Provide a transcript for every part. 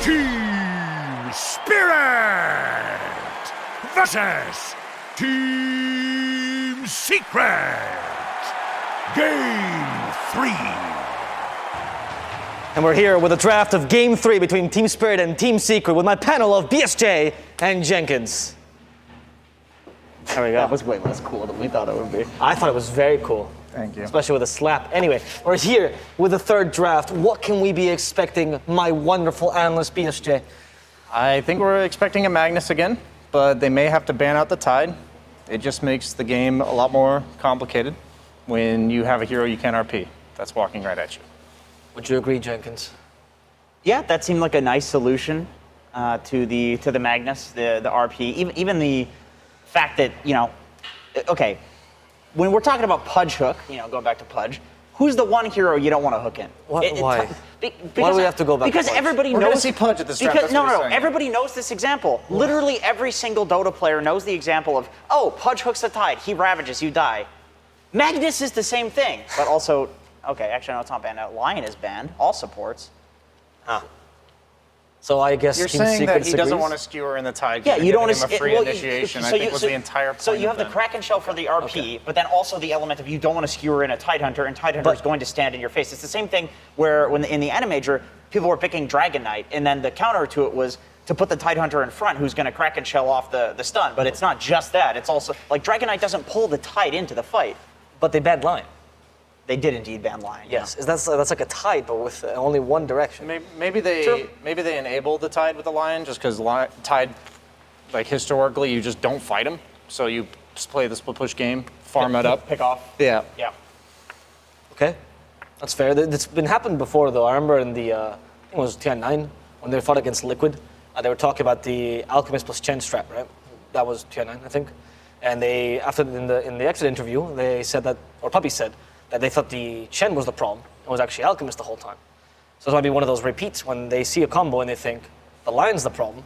Team Spirit versus Team Secret. Game 3. And we're here with a draft of Game 3 between Team Spirit and Team Secret with my panel of BSJ and Jenkins. There we go. That was way less cool than we thought it would be. I thought it was very cool. Thank you. Especially with a slap. Anyway, we're here with the third draft. What can we be expecting, my wonderful analyst BSJ? I think we're expecting a Magnus again, but they may have to ban out the Tide. It just makes the game a lot more complicated when you have a hero you can't RP that's walking right at you. Would you agree, Jenkins? Yeah, that seemed like a nice solution to the Magnus, the RP. Even the fact that, okay, when we're talking about Pudge Hook, going back to Pudge, who's the one hero you don't want to hook in? Why? Why do we have to go back because to Pudge? everybody We're knows. gonna see Pudge at this draft. No. Everybody knows this example. Literally every single Dota player knows the example of, Pudge hooks the Tide, he ravages, you die. Magnus is the same thing, but also, okay, actually no, it's not banned. Lion is banned. All supports. So I guess You're Team saying Secret that he doesn't agrees? want to skewer in the Tide. Yeah, you don't want him to a free initiation. I think was the entire point. So you have of the Kraken Shell for the RP, but then also the element of you don't want to skewer in a Tidehunter, and Tidehunter is going to stand in your face. It's the same thing where when in the Animajor, people were picking Dragon Knight, and then the counter to it was to put the Tidehunter in front, who's going to Kraken Shell off the stun. But it's not just that. It's also like Dragon Knight doesn't pull the Tide into the fight. But they banned Lion. They did indeed ban Lion. Yes, that's like a Tide, but with only one direction. Maybe they enabled the Tide with the Lion just because Tide, like historically, you just don't fight him. So you just play the split push game, farm it up, pick off. Yeah. Yeah. Okay, that's fair. It's been happened before, though. I remember in the, I think it was TI9, when they fought against Liquid, they were talking about the Alchemist plus Chen strat, right? That was TI9, I think. And they, after in the exit interview, they said that, or Puppy said, that they thought the Chen was the problem. It was actually Alchemist the whole time. So it might be one of those repeats when they see a combo and they think the Lion's the problem,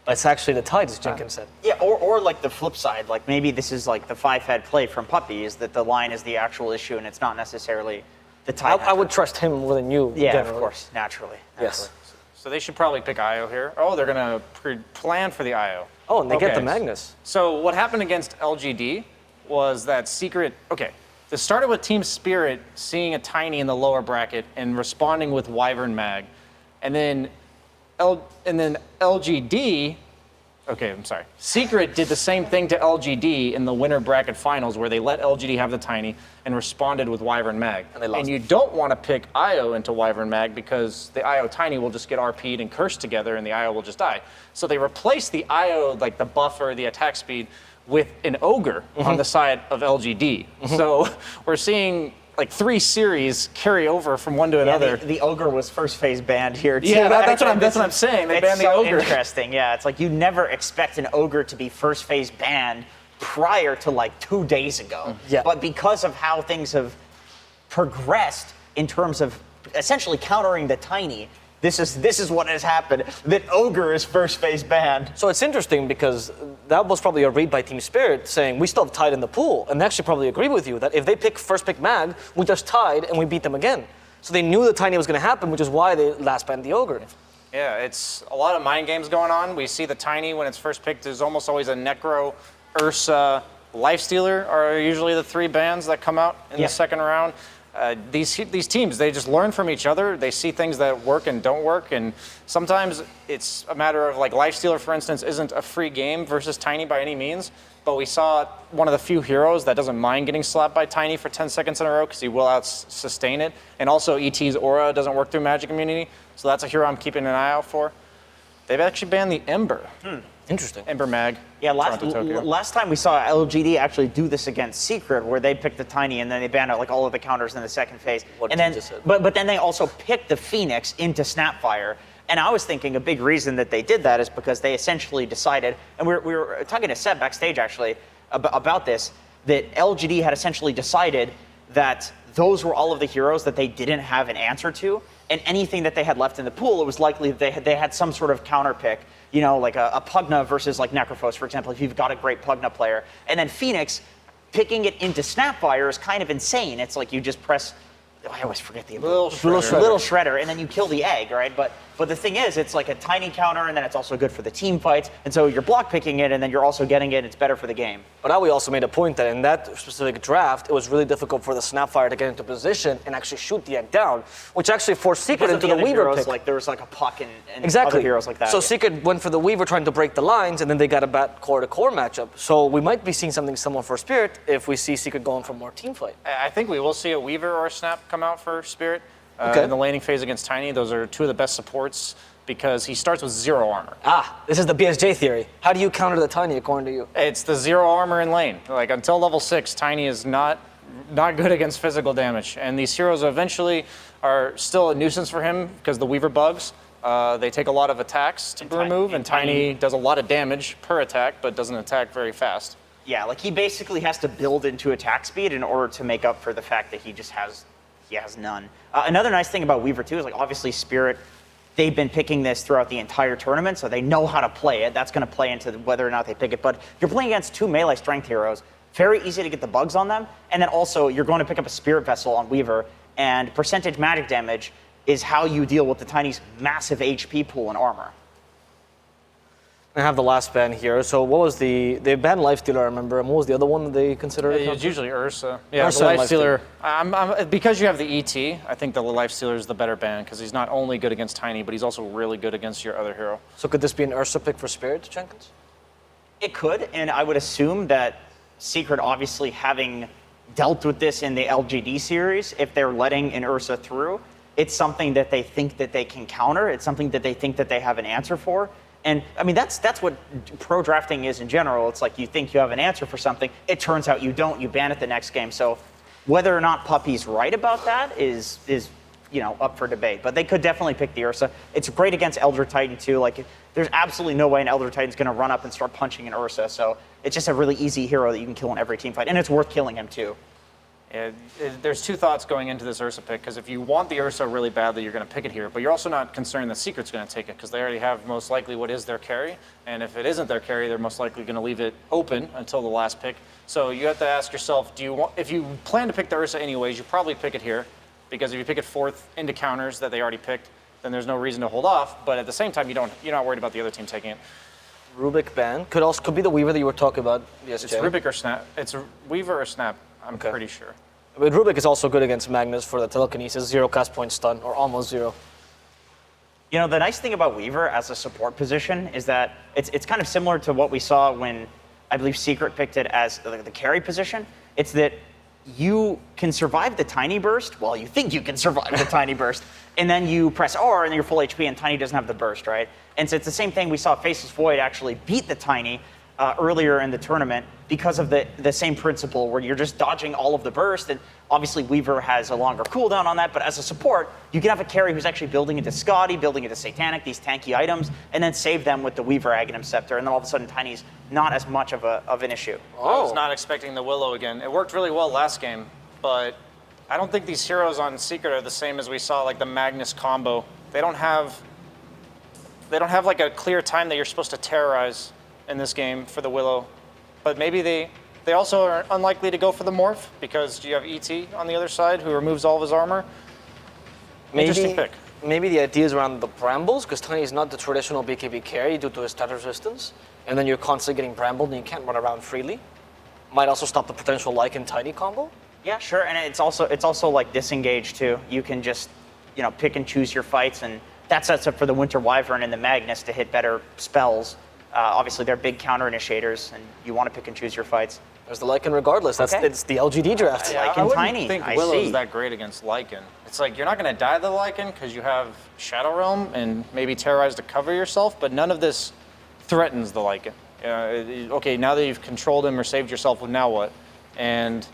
but it's actually the Tide, as Jenkins said. Yeah, or like the flip side, like maybe this is like the 5-head play from Puppy, is that the Lion is the actual issue and it's not necessarily the Tide. I would trust him more than you. Yeah, generally. of course, naturally. Yes. So they should probably pick Io here. Oh, they're gonna plan for the Io. Oh, and they get the Okay. Magnus. So what happened against LGD was that Secret. Okay, this started with Team Spirit seeing a Tiny in the lower bracket and responding with Wyvern Mag, and then LGD. Okay, I'm sorry. Secret did the same thing to LGD in the winter bracket finals where they let LGD have the Tiny and responded with Wyvern Mag. And they lost. And you don't want to pick Io into Wyvern Mag because the Io Tiny will just get RP'd and cursed together and the Io will just die. So they replaced the Io, like the buffer, the attack speed, with an Ogre on the side of LGD. So we're seeing like 3 series carry over from one to another. The Ogre was first phase banned here too. Yeah, that's what I'm saying. They banned the Ogre. Interesting. Yeah, it's like you never expect an Ogre to be first phase banned prior to like 2 days ago. Yeah. But because of how things have progressed in terms of essentially countering the Tiny, this is what has happened. That Ogre is first phase banned. So it's interesting because that was probably a read by Team Spirit saying we still have Tide in the pool, and they actually probably agree with you that if they first pick Mag, we just Tide and we beat them again. So they knew the Tiny was going to happen, which is why they last banned the Ogre. Yeah, it's a lot of mind games going on. We see the Tiny when it's first picked. There's almost always a Necro, Ursa, Lifestealer are usually the 3 bans that come out in the second round. These teams, they just learn from each other. They see things that work and don't work, and sometimes it's a matter of like Lifestealer, for instance, isn't a free game versus Tiny by any means, but we saw one of the few heroes that doesn't mind getting slapped by Tiny for 10 seconds in a row because he will sustain it, and also ET's aura doesn't work through magic immunity, so that's a hero I'm keeping an eye out for. They've actually banned the Ember. Interesting. Ember Mag. Yeah, Toronto, last time we saw LGD actually do this against Secret, where they picked the Tiny and then they banned out like all of the counters in the second phase. What and you then, just said. but then they also picked the Phoenix into Snapfire. And I was thinking a big reason that they did that is because they essentially decided, and we were talking to Seb backstage actually about this, that LGD had essentially decided that those were all of the heroes that they didn't have an answer to, and anything that they had left in the pool, it was likely that they had some sort of counter pick, like a Pugna versus like Necrophos, for example, if you've got a great Pugna player. And then Phoenix, picking it into Snapfire is kind of insane. It's like you just press I always forget the Little little shredder, and then you kill the egg, right? But the thing is, it's like a tiny counter, and then it's also good for the team fights, and so you're block picking it, and then you're also getting it. It's better for the game. But now we also made a point that in that specific draft, it was really difficult for the Snapfire to get into position and actually shoot the egg down, which actually forced Secret into the other Weaver heroes, pick. like there was like a Puck and Exactly. other heroes like that. So yeah. Secret went for the Weaver trying to break the lines, and then they got a bad core-to-core matchup. So we might be seeing something similar for Spirit if we see Secret going for more team fight. I think we will see a Weaver or a Snap come out for Spirit Okay. in the laning phase against Tiny. Those are two of the best supports because he starts with 0 armor. This is the BSJ theory. How do you counter the Tiny according to you? It's the 0 armor in lane. Like until level 6, Tiny is not good against physical damage. And these heroes eventually are still a nuisance for him because the Weaver bugs. They take a lot of attacks to remove, and Tiny does a lot of damage per attack, but doesn't attack very fast. Yeah, like he basically has to build into attack speed in order to make up for the fact that he has none. Another nice thing about Weaver too is like obviously Spirit, they've been picking this throughout the entire tournament, so they know how to play it. That's going to play into whether or not they pick it. But you're playing against 2 melee strength heroes, very easy to get the bugs on them, and then also you're going to pick up a Spirit Vessel on Weaver, and percentage magic damage is how you deal with the Tiny's massive HP pool and armor. I have the last ban here. So what was they banned Lifestealer, I remember, and what was the other one that they considered? It's usually Ursa. Yeah, Ursa the and Lifestealer. Because you have the ET, I think the Lifestealer is the better ban because he's not only good against Tiny, but he's also really good against your other hero. So could this be an Ursa pick for Spirit, Jenkins? It could, and I would assume that Secret, obviously having dealt with this in the LGD series, if they're letting an Ursa through, it's something that they think that they can counter. It's something that they think that they have an answer for. And I mean, that's what pro drafting is in general. It's like you think you have an answer for something. It turns out you don't. You ban it the next game. So whether or not Puppy's right about that is up for debate. But they could definitely pick the Ursa. It's great against Elder Titan too. Like there's absolutely no way an Elder Titan's going to run up and start punching an Ursa. So it's just a really easy hero that you can kill in every team fight, and it's worth killing him too. Yeah, there's 2 thoughts going into this Ursa pick, because if you want the Ursa really badly, you're going to pick it here, but you're also not concerned that Secret's going to take it, because they already have most likely what is their carry, and if it isn't their carry, they're most likely going to leave it open until the last pick. So you have to ask yourself, if you plan to pick the Ursa anyways, you probably pick it here, because if you pick it 4th into counters that they already picked, then there's no reason to hold off, but at the same time, you're not worried about the other team taking it. Rubik ban could be the Weaver that you were talking about. Yes, It's Rubik or Snap. It's Weaver or Snap, I'm pretty sure. But Rubik is also good against Magnus for the telekinesis, 0 cast point stun, or almost 0. You know, the nice thing about Weaver as a support position is that it's kind of similar to what we saw when I believe Secret picked it as the carry position. It's that you can survive the Tiny burst, well, you think you can survive the Tiny burst, and then you press R and you're full HP and Tiny doesn't have the burst, right? And so it's the same thing we saw Faceless Void actually beat the Tiny earlier in the tournament because of the same principle where you're just dodging all of the burst, and obviously Weaver has a longer cooldown on that, but as a support, you can have a carry who's actually building into Scotty, building into Satanic, these tanky items, and then save them with the Weaver Aghanim Scepter, and then all of a sudden Tiny's not as much of an issue. I was not expecting the Willow again. It worked really well last game, but I don't think these heroes on Secret are the same as we saw, like the Magnus combo. They don't have like a clear time that you're supposed to terrorize in this game for the Willow, but maybe they also are unlikely to go for the Morph because you have ET on the other side who removes all of his armor. Interesting pick. Maybe the idea is around the Brambles, because Tiny is not the traditional BKB carry due to his stat resistance, and then you're constantly getting brambled and you can't run around freely. Might also stop the potential Lycan Tiny combo. Yeah, sure, and it's also like disengage too. You can just pick and choose your fights, and that sets up for the Winter Wyvern and the Magnus to hit better spells. Obviously, they're big counter initiators, and you want to pick and choose your fights. There's the Lycan regardless. It's the LGD draft. Yeah. Lycan I wouldn't Tiny, think I Willow's see. that great against Lycan. It's like you're not going to die to the Lycan because you have Shadow Realm and maybe Terrorize to cover yourself, but none of this threatens the Lycan. Okay, now that you've controlled him or saved yourself, well, now what? And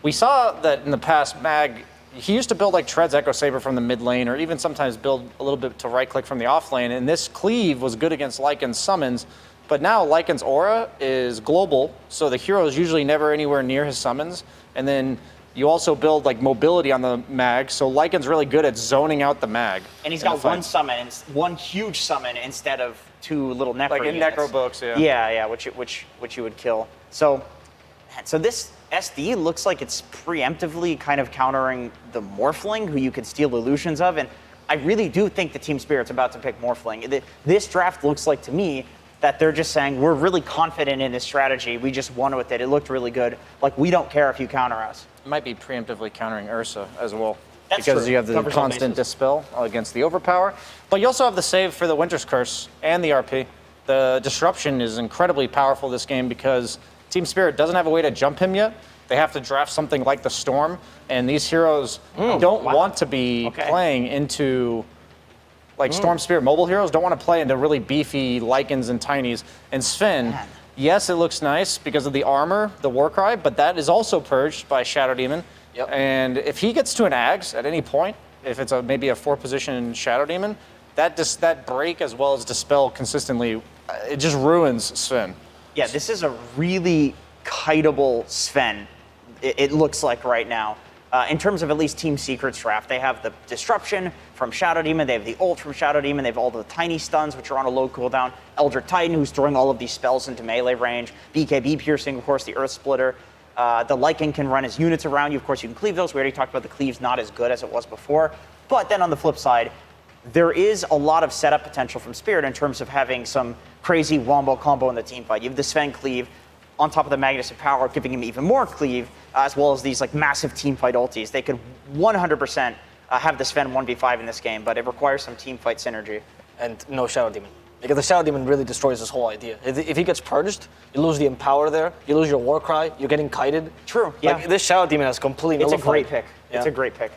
we saw that in the past, Mag, he used to build like Tread's Echo Saber from the mid lane, or even sometimes build a little bit to right click from the off lane, and this cleave was good against Lycan's summons, but now Lycan's aura is global, so the hero is usually never anywhere near his summons, and then you also build like mobility on the Mag, so Lycan's really good at zoning out the Mag. And he's got one summon, one huge summon instead of 2 little Necro Like in units. Necro books, yeah. Yeah, which you would kill. So this, SD looks like it's preemptively kind of countering the Morphling, who you can steal illusions of, and I really do think the Team Spirit's about to pick Morphling. This draft looks like to me that they're just saying, we're really confident in this strategy, we just won with it, it looked really good, like we don't care if you counter us. It might be preemptively countering Ursa as well. That's because true. you have the Covers all constant bases. dispel against the overpower. But you also have the save for the Winter's Curse and the RP. The disruption is incredibly powerful this game because Team Spirit doesn't have a way to jump him yet. They have to draft something like the Storm, and these heroes don't want to be playing into like Storm Spirit mobile heroes don't want to play into really beefy Lycans and Tinies. And Sven, yes, it looks nice because of the armor, the Warcry, but that is also purged by Shadow Demon. Yep. And if he gets to an Ags at any point, if it's maybe a 4-position Shadow Demon, that break as well as dispel consistently, it just ruins Sven. Yeah, this is a really kiteable Sven, it looks like right now. In terms of at least Team Secret's draft, they have the Disruption from Shadow Demon, they have the ult from Shadow Demon, they have all the tiny stuns, which are on a low cooldown, Eldritch Titan, who's throwing all of these spells into melee range, BKB Piercing, of course, the Earth Splitter. The Lycan can run his units around you. Of course, you can cleave those. We already talked about the cleave's not as good as it was before. But then on the flip side, there is a lot of setup potential from Spirit in terms of having some crazy wombo combo in the team fight. You have the Sven cleave on top of the Magnus of Power, giving him even more cleave, as well as these like massive team fight ultis. They could 100% have the Sven 1v5 in this game, but it requires some team fight synergy. And no Shadow Demon. Because the Shadow Demon really destroys this whole idea. If he gets purged, you lose the Empower there, you lose your Warcry, you're getting kited. True, yeah. Like, this Shadow Demon has completely It's a nullified. great pick. Yeah. It's a great pick.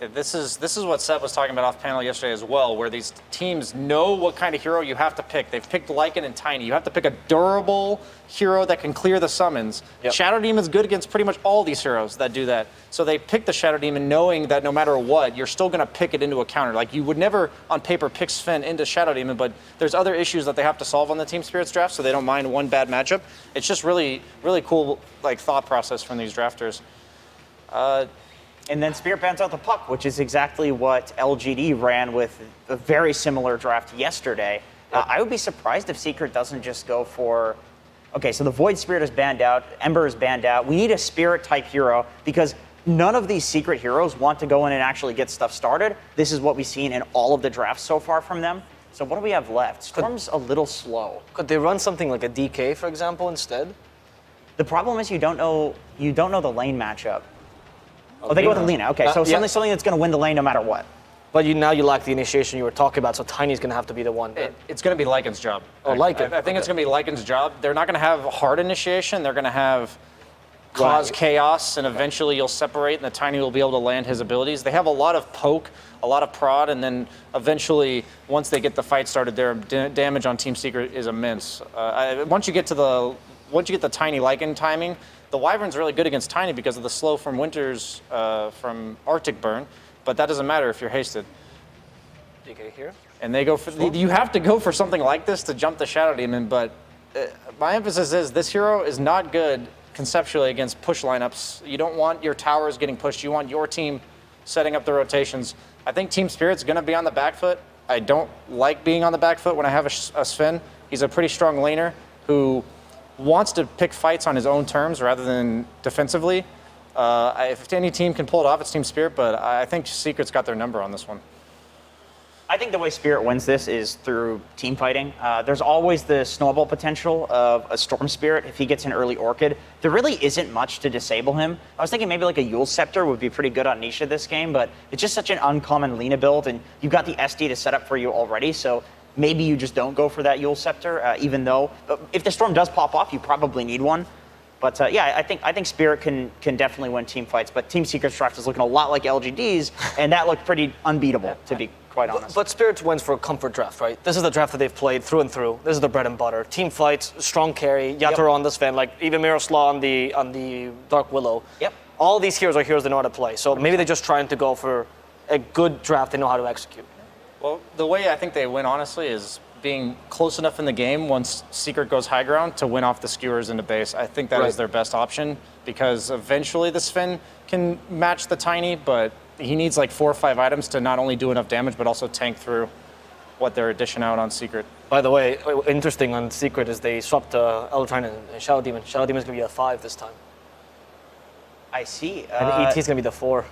Yeah, this is what Seth was talking about off panel yesterday as well, where these teams know what kind of hero you have to pick. They've picked Lycan and Tiny. You have to pick a durable hero that can clear the summons. Yep. Shadow Demon's good against pretty much all these heroes that do that. So they picked the Shadow Demon knowing that no matter what, you're still going to pick it into a counter. Like you would never on paper pick Sven into Shadow Demon, but there's other issues that they have to solve on the Team Spirits draft, so they don't mind one bad matchup. It's just really, really cool like thought process from these drafters. And then Spirit bans out the puck, which is exactly what LGD ran with a very similar draft yesterday. I would be surprised if Secret doesn't just go for, okay, so the Void Spirit is banned out, Ember is banned out. We need a Spirit type hero because none of these Secret heroes want to go in and actually get stuff started. This is what we've seen in all of the drafts so far from them. So what do we have left? Storm's a little slow. Could they run something like a DK, for example, instead? The problem is you don't know the lane matchup. Oh, they go with Alina. Okay, so yeah. something that's going to win the lane no matter what. But now you lack the initiation you were talking about, so Tiny's going to have to be the one. It's going to be Lycan's job. Oh, Lycan. I think it's going to be Lycan's job. They're not going to have hard initiation. They're going to have cause chaos, and eventually you'll separate, and the Tiny will be able to land his abilities. They have a lot of poke, a lot of prod, and then eventually, once they get the fight started, their damage on Team Secret is immense. Once you get the Tiny Lycan timing, the Wyvern's really good against Tiny because of the slow from Winter's, from Arctic Burn, but that doesn't matter if you're hasted. DK here. And they go for, you have to go for something like this to jump the Shadow Demon, but my emphasis is this hero is not good conceptually against push lineups. You don't want your towers getting pushed. You want your team setting up the rotations. I think Team Spirit's going to be on the back foot. I don't like being on the back foot when I have a Sven. He's a pretty strong laner who wants to pick fights on his own terms rather than defensively. If any team can pull it off, it's Team Spirit, but I think Secret's got their number on this one. I think the way Spirit wins this is through team fighting. There's always the snowball potential of a Storm Spirit if he gets an early Orchid. There really isn't much to disable him. I was thinking maybe like a Yule Scepter would be pretty good on Nisha this game, but it's just such an uncommon Lina build, and you've got the SD to set up for you already, so maybe you just don't go for that Yule Scepter, even though if the Storm does pop off, you probably need one. But yeah, I think Spirit can definitely win team fights, but Team Secret's draft is looking a lot like LGD's, and that looked pretty unbeatable, to be quite honest. But Spirit wins for a comfort draft, right? This is the draft that they've played through and through. This is the bread and butter. Team fights, strong carry, Yatoro on the Sven, like even Miroslav on the Dark Willow. Yep. All these heroes are heroes they know how to play. So maybe they're just trying to go for a good draft they know how to execute. Well, the way I think they win, honestly, is being close enough in the game once Secret goes high ground to win off the skewers into base. I think that is their best option because eventually the Sven can match the Tiny, but he needs like 4 or 5 items to not only do enough damage, but also tank through what they're dishing out on Secret. By the way, interesting on Secret is they swapped Eldritch and Shadow Demon. Shadow Demon's going to be a 5 this time. I see. And ET's going to be the 4.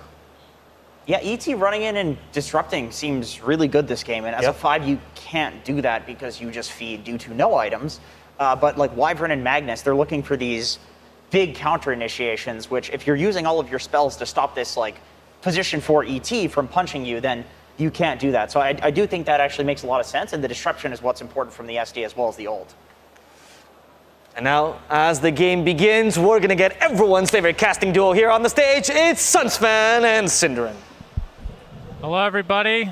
Yeah, ET running in and disrupting seems really good this game. And as a 5, you can't do that because you just feed due to no items. But like Wyvern and Magnus, they're looking for these big counter initiations, which if you're using all of your spells to stop this like position 4 ET from punching you, then you can't do that. So I do think that actually makes a lot of sense, and the disruption is what's important from the SD as well as the ult. And now, as the game begins, we're going to get everyone's favorite casting duo here on the stage. It's Sunsfan and Cinderin. Hello, everybody.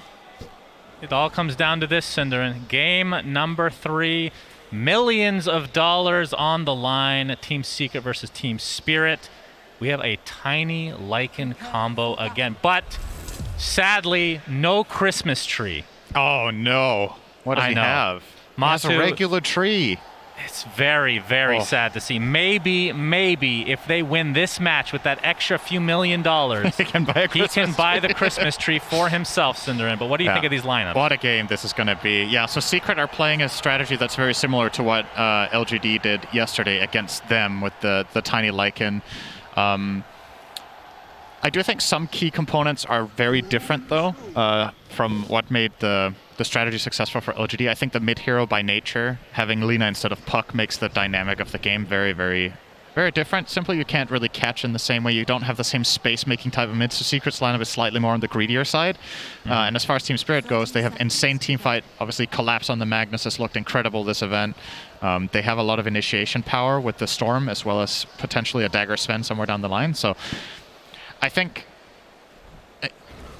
It all comes down to this, Cinderin. Game number 3. Millions of dollars on the line. Team Secret versus Team Spirit. We have a tiny Lycan combo again, but sadly, no Christmas tree. Oh no! What does he have? He has a regular tree. It's very, very sad to see. Maybe if they win this match with that extra few $1 million, he can buy the Christmas tree for himself, Cinderin. But what do you think of these lineups? What a game this is going to be. Yeah, so Secret are playing a strategy that's very similar to what LGD did yesterday against them with the tiny Lycan. I do think some key components are very different, though, from what made the strategy successful for LGD. I think the mid hero by nature, having Lina instead of Puck, makes the dynamic of the game very, very, very different. Simply, you can't really catch in the same way. You don't have the same space-making type of mid, so Secret's lineup is slightly more on the greedier side. And as far as Team Spirit goes, they have insane teamfight. Obviously, Collapse on the Magnus has looked incredible this event. They have a lot of initiation power with the Storm, as well as potentially a Dagger Sven somewhere down the line. So I think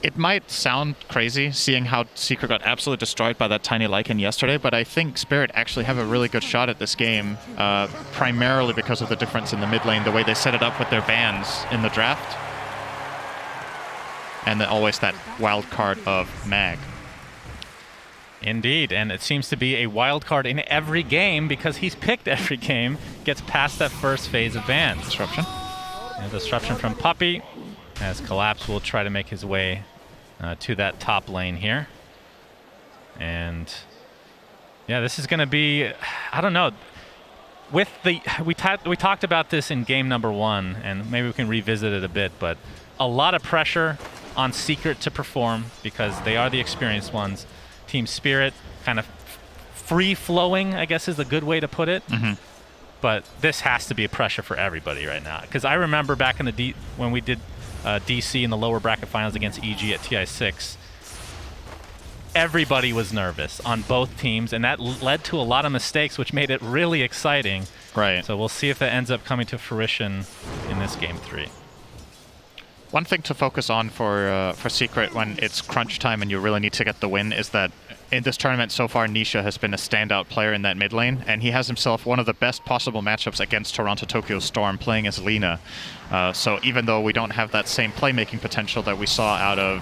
it might sound crazy seeing how Secret got absolutely destroyed by that tiny Lycan yesterday, but I think Spirit actually have a really good shot at this game, primarily because of the difference in the mid lane, the way they set it up with their bans in the draft, and then always that wild card of Mag. Indeed, and it seems to be a wild card in every game because he's picked every game, gets past that first phase of bans. Disruption. And disruption from Puppey, as Collapse will try to make his way to that top lane here. And yeah, this is going to be, I don't know. With the we talked about this in game number 1, and maybe we can revisit it a bit, but a lot of pressure on Secret to perform because they are the experienced ones. Team Spirit kind of free-flowing, I guess is a good way to put it. But this has to be a pressure for everybody right now. Because I remember back in the when we did DC in the lower bracket finals against EG at TI6, everybody was nervous on both teams, and that led to a lot of mistakes, which made it really exciting. Right. So we'll see if that ends up coming to fruition in this game 3. One thing to focus on for Secret when it's crunch time and you really need to get the win is that in this tournament so far, Nisha has been a standout player in that mid lane, and he has himself one of the best possible matchups against Toronto Tokyo Storm playing as Lina. So even though we don't have that same playmaking potential that we saw out of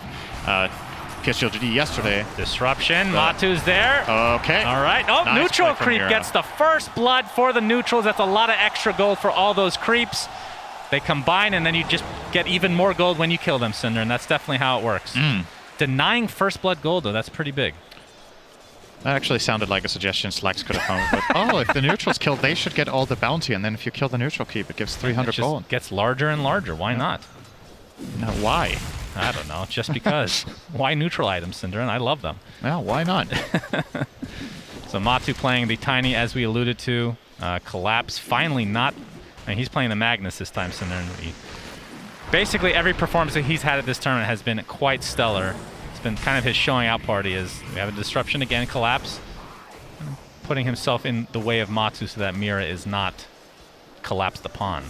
PSG yesterday. Disruption, Matu's there. Okay. All right. Oh, Nice neutral play from creep Mira. gets the first blood for the neutrals. That's a lot of extra gold for all those creeps. They combine, and then you just get even more gold when you kill them, Cinder, and that's definitely how it works. Denying first blood gold, though, that's pretty big. That actually sounded like a suggestion Slacks could have found. But, if the neutral's killed, they should get all the bounty, and then if you kill the neutral keep, it gives 300 It gold. just gets larger and larger. Why not? Now, why? I don't know. Just because. Why neutral items, Cinder? And I love them. Well, why not? So Matu playing the Tiny, as we alluded to. Collapse finally not... I mean, he's playing the Magnus this time, Cinder. Basically, every performance that he's had at this tournament has been quite stellar. It's been kind of his showing out party. Is we have a disruption again, Collapse, putting himself in the way of Matu so that Mira is not collapsed upon.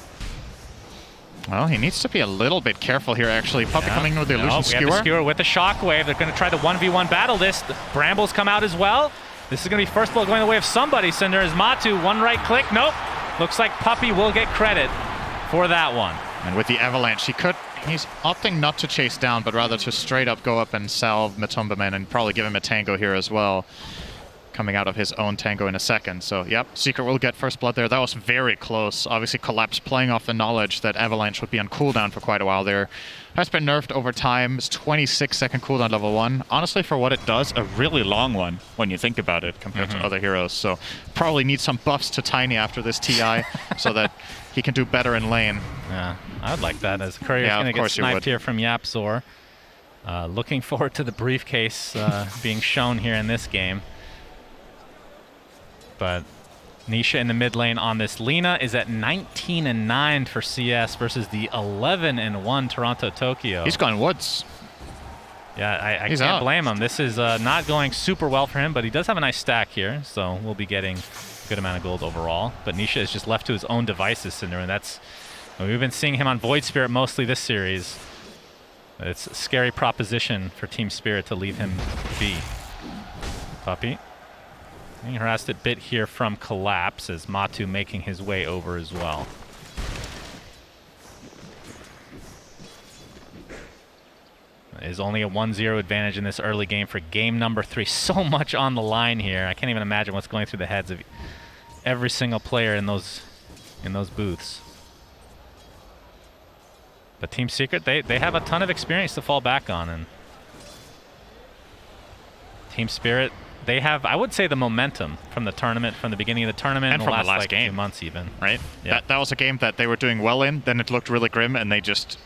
Well, he needs to be a little bit careful here, actually. Puppey coming in with the illusion we have the skewer with the shockwave. They're going to try to 1v1 battle this. The Brambles come out as well. This is going to be first blood going the way of somebody, Cinder. Is Matu one right click? Nope. Looks like Puppey will get credit for that one. And with the avalanche, he's opting not to chase down, but rather to straight up go up and salve Matumbaman and probably give him a tango here as well. coming out of his own tango in a second. So, yep, Secret will get first blood there. That was very close. Obviously, Collapse playing off the knowledge that Avalanche would be on cooldown for quite a while there. Has been nerfed over time. It's 26-second cooldown level 1. Honestly, for what it does, a really long one when you think about it compared to other heroes. So, probably need some buffs to Tiny after this TI so that he can do better in lane. Yeah, I'd like that, as Courier's going to get sniped here from Yapzor. Looking forward to the briefcase being shown here in this game. But Nisha in the mid lane on this. Lina is at 19-9 for CS versus the 11-1 Toronto Tokyo. He's gone woods. Yeah, I can't blame him. This is not going super well for him, but he does have a nice stack here, so we'll be getting a good amount of gold overall. But Nisha is just left to his own devices, Cinder, and that's... We've been seeing him on Void Spirit mostly this series. It's a scary proposition for Team Spirit to leave him be. Puppey. Being harassed a bit here from Collapse, as Matu making his way over as well. It is only a 1-0 advantage in this early game for game number 3. So much on the line here. I can't even imagine what's going through the heads of every single player in those booths. But Team Secret, they have a ton of experience to fall back on, and Team Spirit, they have, I would say, the momentum from the tournament, from the beginning of the tournament, and from the last like, game, few months even. Right? Yeah. That was a game that they were doing well in, then it looked really grim, and they just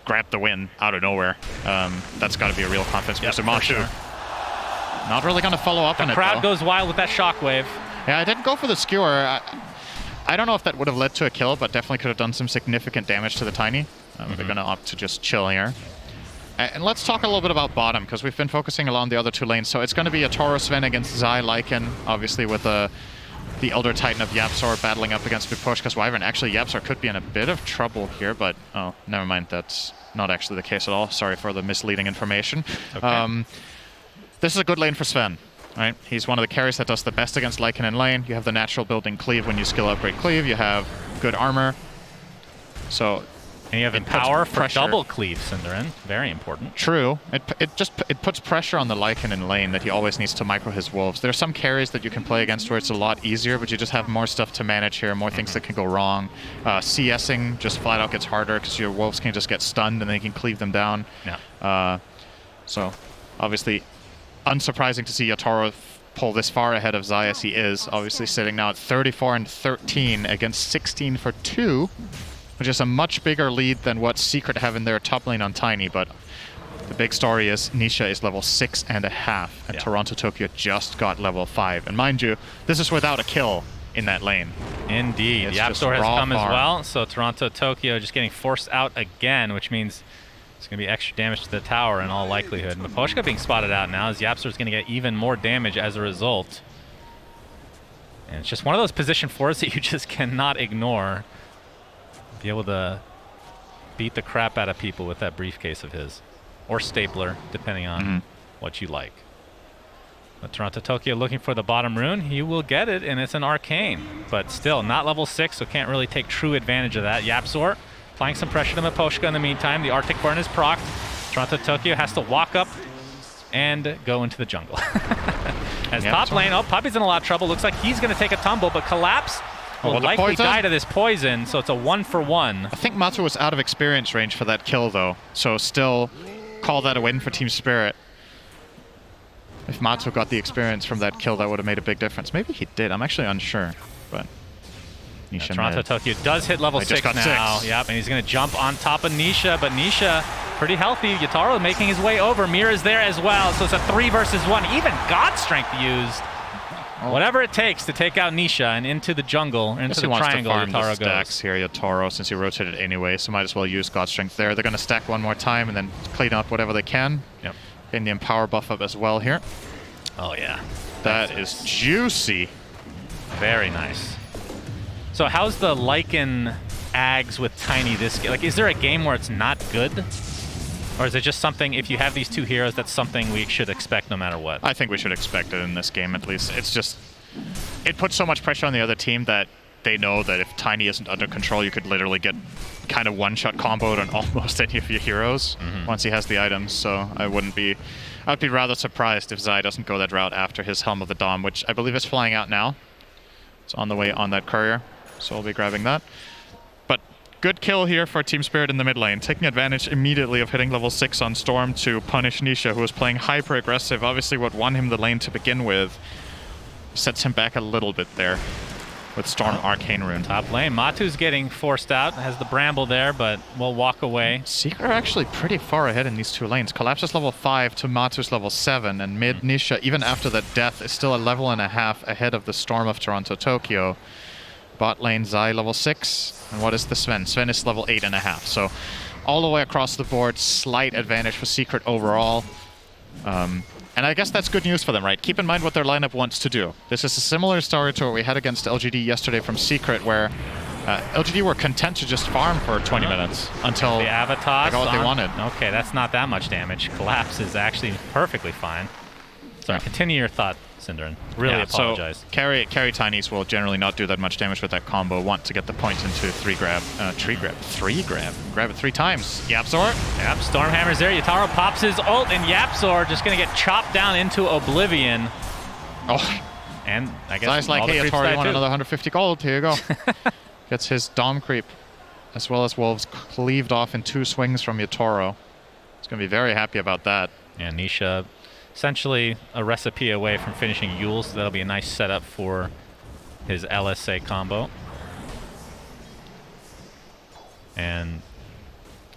grabbed the win out of nowhere. That's got to be a real confidence booster. Sure. Not really going to follow up on it, The crowd goes wild with that shockwave. Yeah, I didn't go for the skewer. I don't know if that would have led to a kill, but definitely could have done some significant damage to the Tiny. They're going to opt to just chill here. And let's talk a little bit about bottom, because we've been focusing along the other 2 lanes. So it's going to be a Toro Sven against Zai Lycan, obviously with the Elder Titan of Yapzor battling up against Miposhka's Wyvern. Actually, Yapzor could be in a bit of trouble here, but oh, never mind. That's not actually the case at all. Sorry for the misleading information. Okay. This is a good lane for Sven. Right? He's one of the carries that does the best against Lycan in lane. You have the natural building cleave when you skill upgrade cleave. You have good armor. So... And you have power for double cleave, Cinderin. Very important. True. It puts pressure on the Lycan in lane that he always needs to micro his wolves. There are some carries that you can play against where it's a lot easier, but you just have more stuff to manage here, more things that can go wrong. CSing just flat out gets harder because your wolves can just get stunned and they can cleave them down. Yeah. So, obviously, unsurprising to see Yatoro pull this far ahead of Zai as he is. Obviously sitting now at 34-13 against 16 for 2. Which is a much bigger lead than what Secret have in their top lane on Tiny, but the big story is Nisha is level 6.5, and Toronto Tokyo just got level 5. And mind you, this is without a kill in that lane. Indeed. Yapzor has come as well, so Toronto Tokyo just getting forced out again, which means it's going to be extra damage to the tower in all likelihood. Miposhka being spotted out now, as Yapzor is going to get even more damage as a result. And it's just one of those position 4s that you just cannot ignore. Be able to beat the crap out of people with that briefcase of his. Or stapler, depending on what you like. But Toronto Tokyo looking for the bottom rune. He will get it, and it's an arcane. But still, not level 6, so can't really take true advantage of that. Yapzor applying some pressure to Miposhka in the meantime. The Arctic Burn is procced. Toronto Tokyo has to walk up and go into the jungle. As top lane, Puppey's in a lot of trouble. Looks like he's going to take a tumble, but Collapse will likely die to this poison, so it's a 1-for-1. I think Matu was out of experience range for that kill, though, so still call that a win for Team Spirit. If Matu got the experience from that kill, that would have made a big difference. Maybe he did. I'm actually unsure, but... Nisha Toronto Tokyo does hit level 6 now. Yep, and he's going to jump on top of Nisha, but Nisha pretty healthy. Yataro making his way over. Mira's there as well, so it's a 3 versus 1. Even God Strength used. Whatever it takes to take out Nisha and into the jungle, into the triangle, Yataro stacks here, Yatoro, since he rotated anyway, so might as well use God Strength there. They're going to stack one more time and then clean up whatever they can. Yep. Getting the Empower buff up as well here. Oh, yeah. That is juicy. Very nice. So how's the Lycan Ags with Tiny this game? Like, is there a game where it's not good? Or is it just something, if you have these 2 heroes, that's something we should expect no matter what? I think we should expect it in this game, at least. It's just... It puts so much pressure on the other team that they know that if Tiny isn't under control, you could literally get kind of one-shot comboed on almost any of your heroes once he has the items. So I wouldn't be I'd be rather surprised if Zai doesn't go that route after his Helm of the Dawn, which I believe is flying out now. It's on the way on that courier, so we'll be grabbing that. But good kill here for Team Spirit in the mid lane, taking advantage immediately of hitting level 6 on Storm to punish Nisha, who was playing hyper-aggressive. Obviously what won him the lane to begin with sets him back a little bit there with Storm Arcane Rune. Top lane, Matu's getting forced out, has the Bramble there, but will walk away. Secret are actually pretty far ahead in these two lanes. Collapse is level 5 to Matu's level 7, and mid Nisha, even after that death, is still a level and a half ahead of the Storm of Toronto Tokyo. Bot lane Zai level 6, and what is the Sven? Sven is level 8.5, so all the way across the board, slight advantage for Secret overall. And I guess that's good news for them, right? Keep in mind what their lineup wants to do. This is a similar story to what we had against LGD yesterday from Secret, where LGD were content to just farm for 20 minutes until The Avatar. they got what they wanted. Okay, that's not that much damage. Collapse is actually perfectly fine. Sorry, continue your thought, Synderen. Really apologize. So carry Tinies will generally not do that much damage with that combo. Want to get the point into 3 grab. Grab it 3 times. Yapzor. Yep, Stormhammer's there. Yataro pops his ult, and Yapzor just going to get chopped down into oblivion. Oh. And I guess Zai's like, all the hey, creeps Yatoro, die you want too. another 150 gold? Here you go. Gets his Dom creep, as well as Wolves cleaved off in 2 swings from Yatoro. He's going to be very happy about that. Yeah, Nisha, essentially a recipe away from finishing Yule, so that'll be a nice setup for his LSA combo. And,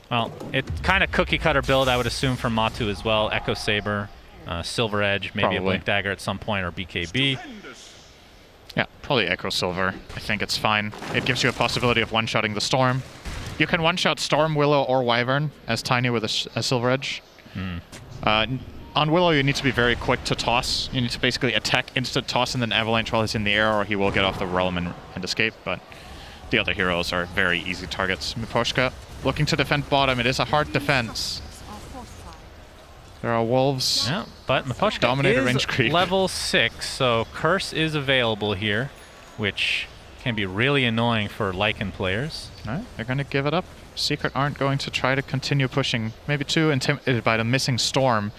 well, it's kind of cookie-cutter build, I would assume, for Matu as well. Echo Saber, Silver Edge, maybe a Blink Dagger at some point, or BKB. Yeah, probably Echo Silver. I think it's fine. It gives you a possibility of one-shotting the Storm. You can one-shot Storm, Willow, or Wyvern as Tiny with a Silver Edge. On Willow, you need to be very quick to toss. You need to basically attack, instant toss, and then Avalanche while he's in the air, or he will get off the realm and escape. But the other heroes are very easy targets. Miposhka looking to defend bottom. It is a hard defense. There are wolves. Yeah, but Miposhka Dominator is range creep. level 6, so Curse is available here, which can be really annoying for Lycan players. All right, they're going to give it up. Secret aren't going to try to continue pushing. Maybe too intimidated by the missing Storm.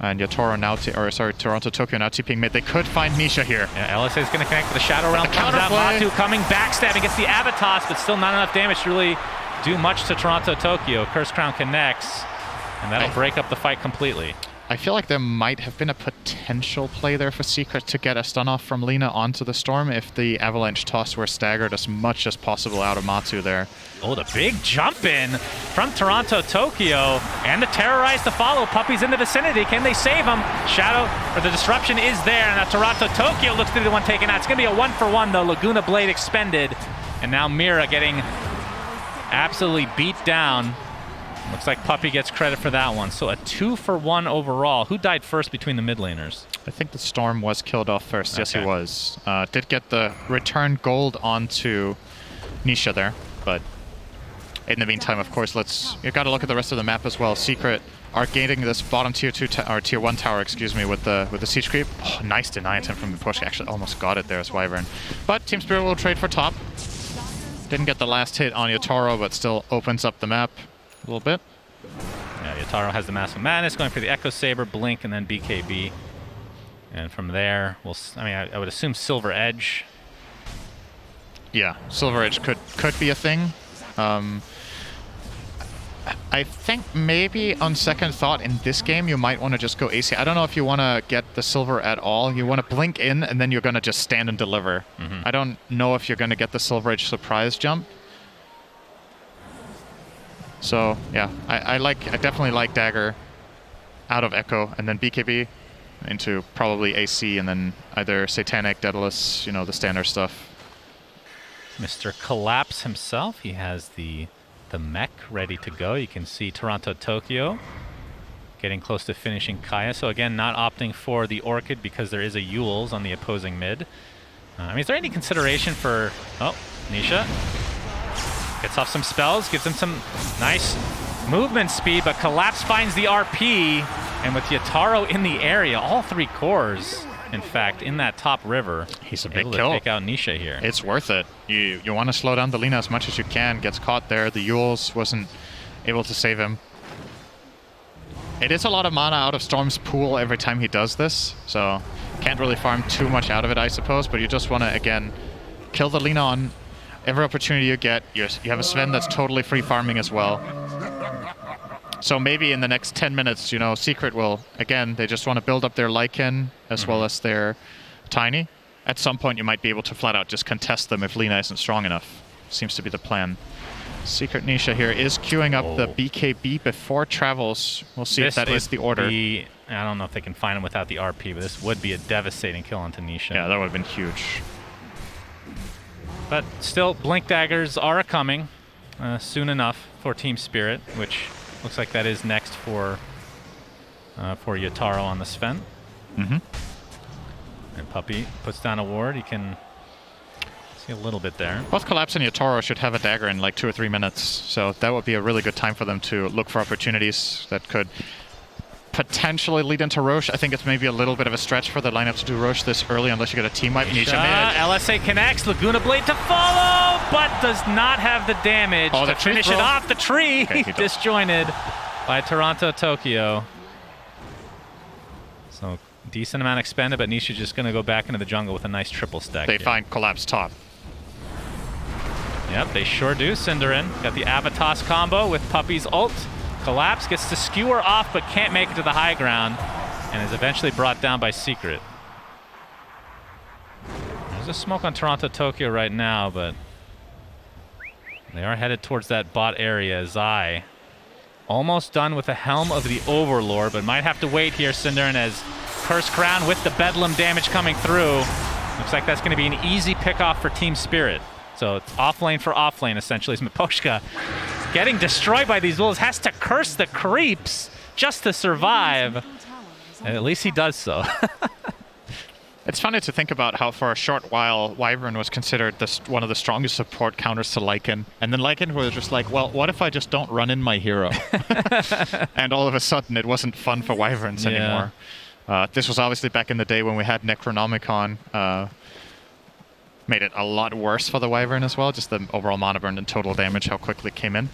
And Yatoro now, Toronto Tokyo now TPing mid. They could find Nisha here. Yeah, LSA is going to connect with the Shadow Realm. Comes out, counterplay. Matu coming, backstabbing, gets the Avatos, but still not enough damage to really do much to Toronto Tokyo. Curse Crown connects, and that'll break up the fight completely. I feel like there might have been a potential play there for Secret to get a stun off from Lina onto the Storm if the Avalanche toss were staggered as much as possible out of Matu there. Oh, the big jump in from Toronto Tokyo, and the Terrorize to follow. Puppy's in the vicinity. Can they save him? Shadow, or the disruption is there, and now Toronto Tokyo looks to be the one taken out. It's going to be a 1-for-1 though. Laguna Blade expended, and now Mira getting absolutely beat down. Looks like Puppy gets credit for that one. So a 2-for-1 overall. Who died first between the mid laners? I think the Storm was killed off first. Yes, he Okay. was. Did get the return gold onto Nisha there, but in the meantime, of course, you got to look at the rest of the map as well. Secret are gaining this bottom tier 2 or tier 1 tower, excuse me, with the siege creep. Oh, nice deny attempt from the push. Actually, almost got it there as Wyvern. But Team Spirit will trade for top. Didn't get the last hit on Yatoro, but still opens up the map a little bit. Yeah, Yataro has the Mask of Madness, going for the Echo Saber, Blink, and then BKB. And from there, I would assume Silver Edge. Yeah, Silver Edge could be a thing. I think maybe on second thought in this game, you might want to just go AC. I don't know if you want to get the Silver at all. You want to blink in, and then you're going to just stand and deliver. I don't know if you're going to get the Silver Edge surprise jump. So, yeah, I definitely like Dagger out of Echo, and then BKB into probably AC, and then either Satanic, Daedalus, the standard stuff. Mr. Collapse himself, he has the mech ready to go. You can see Toronto Tokyo getting close to finishing Kaya. So again, not opting for the Orchid because there is a Yules on the opposing mid. Is there any consideration for... Oh, Nisha gets off some spells, gives him some nice movement speed, but Collapse finds the RP, and with Yataro in the area, all 3 cores, in fact, in that top river, he's a big able to kill. take out Nisha here. It's worth it. You want to slow down the Lina as much as you can. Gets caught there. The Yules wasn't able to save him. It is a lot of mana out of Storm's pool every time he does this, so can't really farm too much out of it, I suppose, but you just want to, again, kill the Lina on every opportunity you get. You have a Sven that's totally free farming as well. So maybe in the next 10 minutes, you know, Secret will, again, they just want to build up their Lycan as well as their Tiny. At some point, you might be able to flat out just contest them if Lina isn't strong enough. Seems to be the plan. Secret Nisha here is queuing up the BKB before travels. We'll see if that is the order. I don't know if they can find him without the RP, but this would be a devastating kill onto Nisha. Yeah, that would have been huge. But still, Blink Daggers are coming soon enough for Team Spirit, which looks like that is next for Yataro on the Sven. Mm-hmm. And Puppey puts down a ward. He can see a little bit there. Both Collapse and Yatoro should have a dagger in like 2 or 3 minutes, so that would be a really good time for them to look for opportunities that could potentially lead into Roche. I think it's maybe a little bit of a stretch for the lineup to do Roche this early unless you get a team wipe. LSA connects, Laguna Blade to follow, but does not have the damage to finish it off. The tree disjointed by Toronto Tokyo. So decent amount expended, but Nisha just going to go back into the jungle with a nice triple stack. They find Collapse top. Yep, they sure do. Cinderin got the Avatos combo with Puppey's ult. Collapse gets to skewer off, but can't make it to the high ground, and is eventually brought down by Secret. There's a smoke on Toronto Tokyo right now, but they are headed towards that bot area. Zai almost done with the Helm of the Overlord, but might have to wait here, Cinderin, as Curse Crown with the Bedlam damage coming through. Looks like that's going to be an easy pick-off for Team Spirit. So it's offlane for offlane, essentially. As Miposhka getting destroyed by these wolves, has to curse the creeps just to survive. And at least he does so. It's funny to think about how for a short while Wyvern was considered one of the strongest support counters to Lycan. And then Lycan was just like, well, what if I just don't run in my hero? And all of a sudden it wasn't fun for Wyverns anymore. This was obviously back in the day when we had Necronomicon. Made it a lot worse for the Wyvern as well, just the overall mana burn and total damage, how quickly it came in.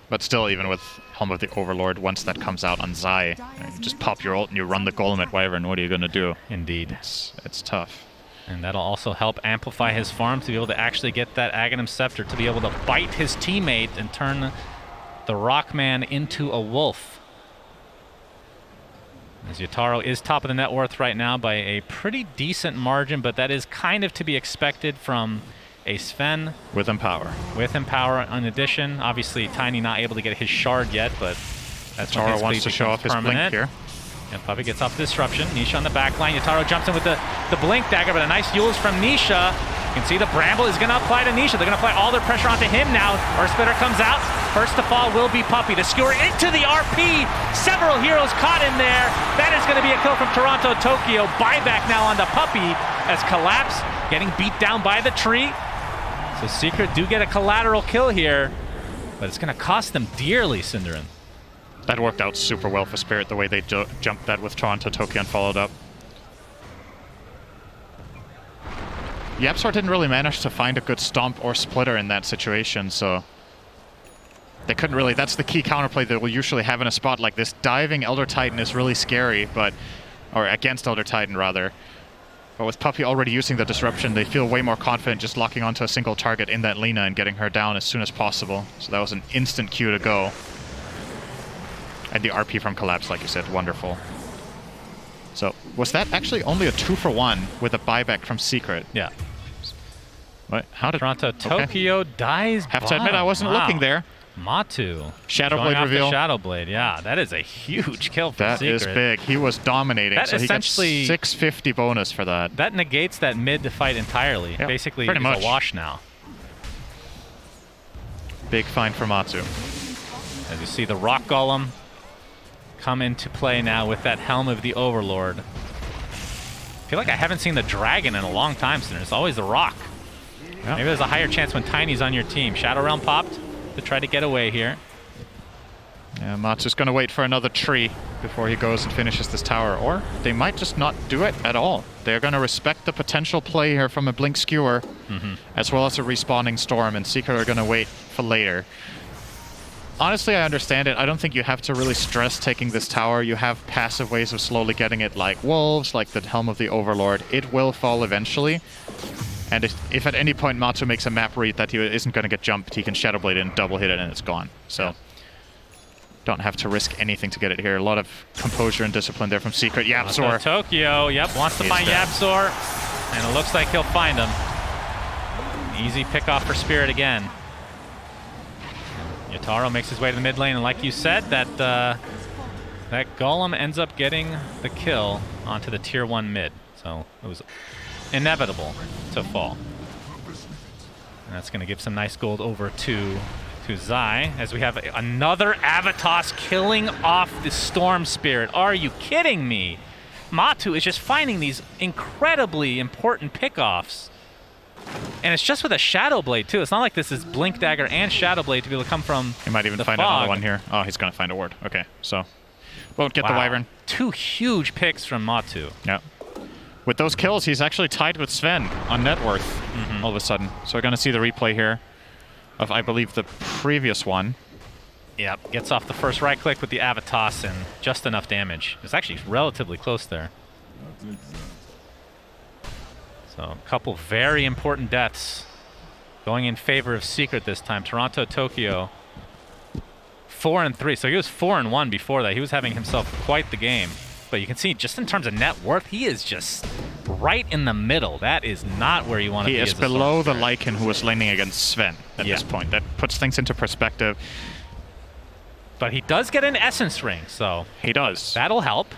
But still, even with Helm of the Overlord, once that comes out on Zai, you just pop your ult and you run the Golem at Wyvern, what are you going to do? Indeed. It's tough. And that'll also help amplify his farm to be able to actually get that Aghanim Scepter to be able to bite his teammate and turn the Rockman into a wolf. As Yataro is top of the net worth right now by a pretty decent margin, but that is kind of to be expected from a Sven. With Empower. With Empower in addition. Obviously, Tiny not able to get his shard yet, but that's Yataro wants to show off his blink here. And Puppey gets off the disruption. Nisha on the back line. Yataro jumps in with the blink dagger, but a nice Yules from Nisha. You can see the Bramble is going to apply to Nisha. They're going to apply all their pressure onto him now. Earth Splitter comes out. First to fall will be Puppey. To skewer into the RP. Several heroes caught in there. That is going to be a kill from Toronto Tokyo. Buyback now onto Puppey as Collapse getting beat down by the tree. So Secret do get a collateral kill here, but it's going to cost them dearly, Cinderin. That worked out super well for Spirit, the way they jumped that with Toronto Tokyo and followed up. YapzOr didn't really manage to find a good stomp or splitter in that situation, so they couldn't really. That's the key counterplay that we'll usually have in a spot like this. Diving Elder Titan is really scary, or against Elder Titan rather. But with Puppey already using the disruption, they feel way more confident just locking onto a single target in that Lina and getting her down as soon as possible. So that was an instant cue to go. And the RP from Collapse, like you said, wonderful. So was that actually only a 2-for-1 with a buyback from Secret? Yeah. What? How did Toronto Tokyo dies? Have to admit, I wasn't looking there. Matu. Shadowblade reveal. Shadowblade, yeah. That is a huge kill for Secret. That is big. He was dominating, that so he gets 650 bonus for that. That negates that mid to fight entirely. Yep, basically, it's a wash now. Big find for Matsu. As you see the Rock Golem come into play now with that Helm of the Overlord. I feel like I haven't seen the Dragon in a long time, Sinner. It's always the Rock. Yep. Maybe there's a higher chance when Tiny's on your team. Shadow Realm popped to try to get away here. Yeah, Matsu's going to wait for another tree before he goes and finishes this tower. Or they might just not do it at all. They're going to respect the potential play here from a Blink Skewer, as well as a respawning Storm, and Secret are going to wait for later. Honestly, I understand it. I don't think you have to really stress taking this tower. You have passive ways of slowly getting it, like wolves, like the Helm of the Overlord. It will fall eventually. And if at any point Matu makes a map read that he isn't going to get jumped, he can Shadow Blade it and double hit it and it's gone. So don't have to risk anything to get it here. A lot of composure and discipline there from Secret. YapzOr. Tokyo, yep, wants to find YapzOr. And it looks like he'll find him. Easy pick off for Spirit again. Yataro makes his way to the mid lane, and like you said, that that Golem ends up getting the kill onto the tier 1 mid. So it was inevitable to fall. And that's going to give some nice gold over to Zai, as we have another Avatos killing off the Storm Spirit. Are you kidding me? Matu is just finding these incredibly important pickoffs. And it's just with a Shadow Blade, too. It's not like this is Blink Dagger and Shadow Blade to be able to come from He might even the find fog. another one here. Oh, he's going to find a ward. Okay, so won't get the Wyvern. 2 huge picks from Matu. Yeah. With those kills, he's actually tied with Sven on net worth all of a sudden. So we're going to see the replay here of, I believe, the previous one. Yep, gets off the first right click with the Avatos and just enough damage. It's actually relatively close there. So a couple very important deaths going in favor of Secret this time. Toronto, Tokyo, 4-3. So he was 4-1 before that. He was having himself quite the game. But you can see, just in terms of net worth, he is just right in the middle. That is not where you want to be. He is below the Lycan who was laning against Sven at this point. That puts things into perspective. But he does get an Essence Ring, so he does. That'll help.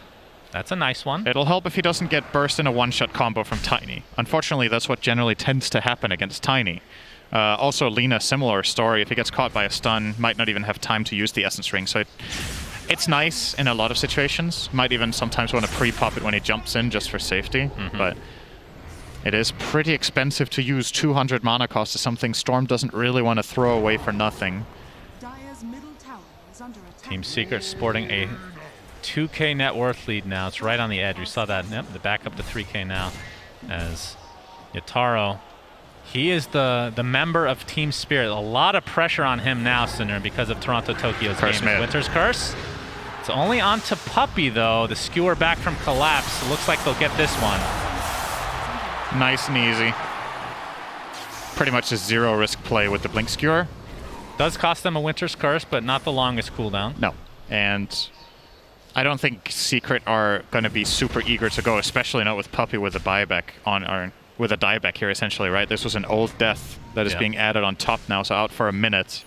That's a nice one. It'll help if he doesn't get burst in a one-shot combo from Tiny. Unfortunately, that's what generally tends to happen against Tiny. Also, Lina, similar story. If he gets caught by a stun, might not even have time to use the Essence Ring. So it's nice in a lot of situations. Might even sometimes want to pre-pop it when he jumps in just for safety. But it is pretty expensive to use. 200 mana cost is something Storm doesn't really want to throw away for nothing. Team Secret sporting a 2k net worth lead now. It's right on the edge. We saw that. Yep, the back up to 3k now as Yataro. He is the member of Team Spirit. A lot of pressure on him now, Cinder, because of Toronto Tokyo's game. Winter's Curse. It's only on to Puppey, though. The skewer back from Collapse. It looks like they'll get this one. Nice and easy. Pretty much a zero risk play with the Blink Skewer. Does cost them a Winter's Curse, but not the longest cooldown. No. And I don't think Secret are going to be super eager to go, especially not with Puppey with a buyback on, or with a dieback here, essentially, right? This was an old death that is being added on top now, so out for a minute.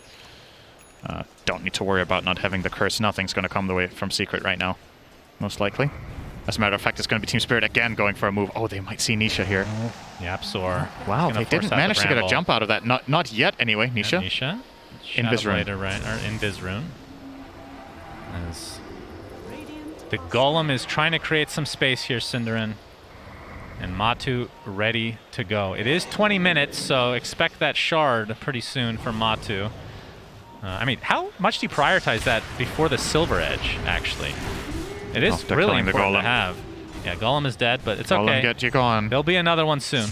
Don't need to worry about not having the curse. Nothing's going to come the way from Secret right now, most likely. As a matter of fact, it's going to be Team Spirit again going for a move. Oh, they might see Nisha here. YapzOr. Wow, they didn't manage to get a jump out of that. Not yet, anyway, Nisha. Nisha. Invis Rune. Invis Rune. As the Golem is trying to create some space here, Cinderin. And Matu ready to go. It is 20 minutes, so expect that shard pretty soon for Matu. I mean, how much do you prioritize that before the Silver Edge, actually? It is really important to have. Yeah, Golem is dead, but it's okay. Golem, get you going. There'll be another one soon.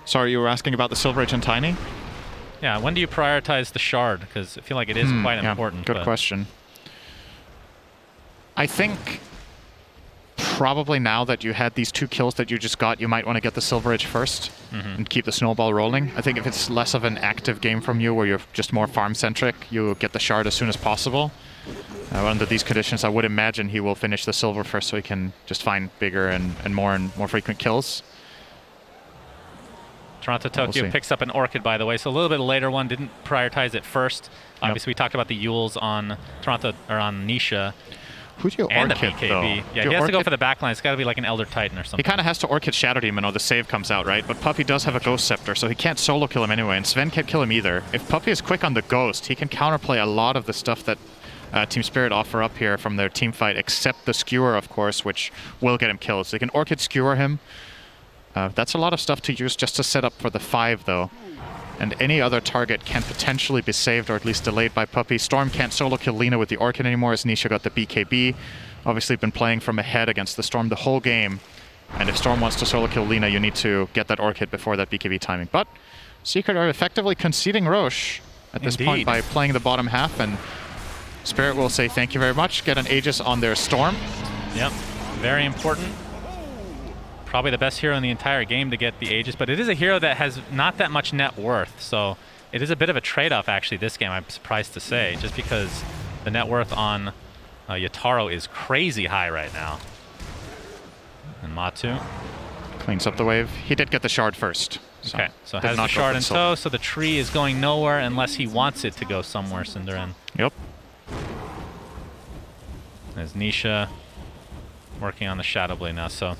Sorry, you were asking about the Silver Edge and Tiny? Yeah, when do you prioritize the shard? Because I feel like it is quite important. Good question. I think probably now that you had these 2 kills that you just got, you might want to get the Silver Edge first and keep the snowball rolling. I think if it's less of an active game from you, where you're just more farm-centric, you get the shard as soon as possible. Under these conditions, I would imagine he will finish the silver first so he can just find bigger and more frequent kills. Toronto Tokyo picks up an Orchid, by the way, so a little bit later one. Didn't prioritize it first. Obviously, we talked about the Yules on Toronto, or on Nisha. Who do you and Orchid, the BKB. though? Yeah, he has to go for the backline. It's got to be like an Elder Titan or something. He kind of has to Orchid Shadow Demon or the save comes out, right? But Puppey does have a Ghost Scepter, so he can't solo kill him anyway, and Sven can't kill him either. If Puppey is quick on the Ghost, he can counterplay a lot of the stuff that Team Spirit offer up here from their team fight, except the Skewer, of course, which will get him killed. So they can Orchid Skewer him. That's a lot of stuff to use just to set up for the 5, though. And any other target can potentially be saved or at least delayed by Puppey. Storm can't solo kill Lina with the Orchid anymore, as Nisha got the BKB. Obviously been playing from ahead against the Storm the whole game. And if Storm wants to solo kill Lina, you need to get that Orchid before that BKB timing. But Secret are effectively conceding Roche at this point Indeed. by playing the bottom half, and Spirit will say thank you very much, get an Aegis on their Storm. Yep, very important. Probably the best hero in the entire game to get the Aegis, but it is a hero that has not that much net worth, so it is a bit of a trade-off actually this game, I'm surprised to say, just because the net worth on Yatoro is crazy high right now. And Matu. Cleans up the wave. He did get the shard first. Okay, so did has not the go shard for in soul. tow, so the tree is going nowhere unless he wants it to go somewhere, Cinderin. Yep. There's Nisha working on the Shadow Blade now, so...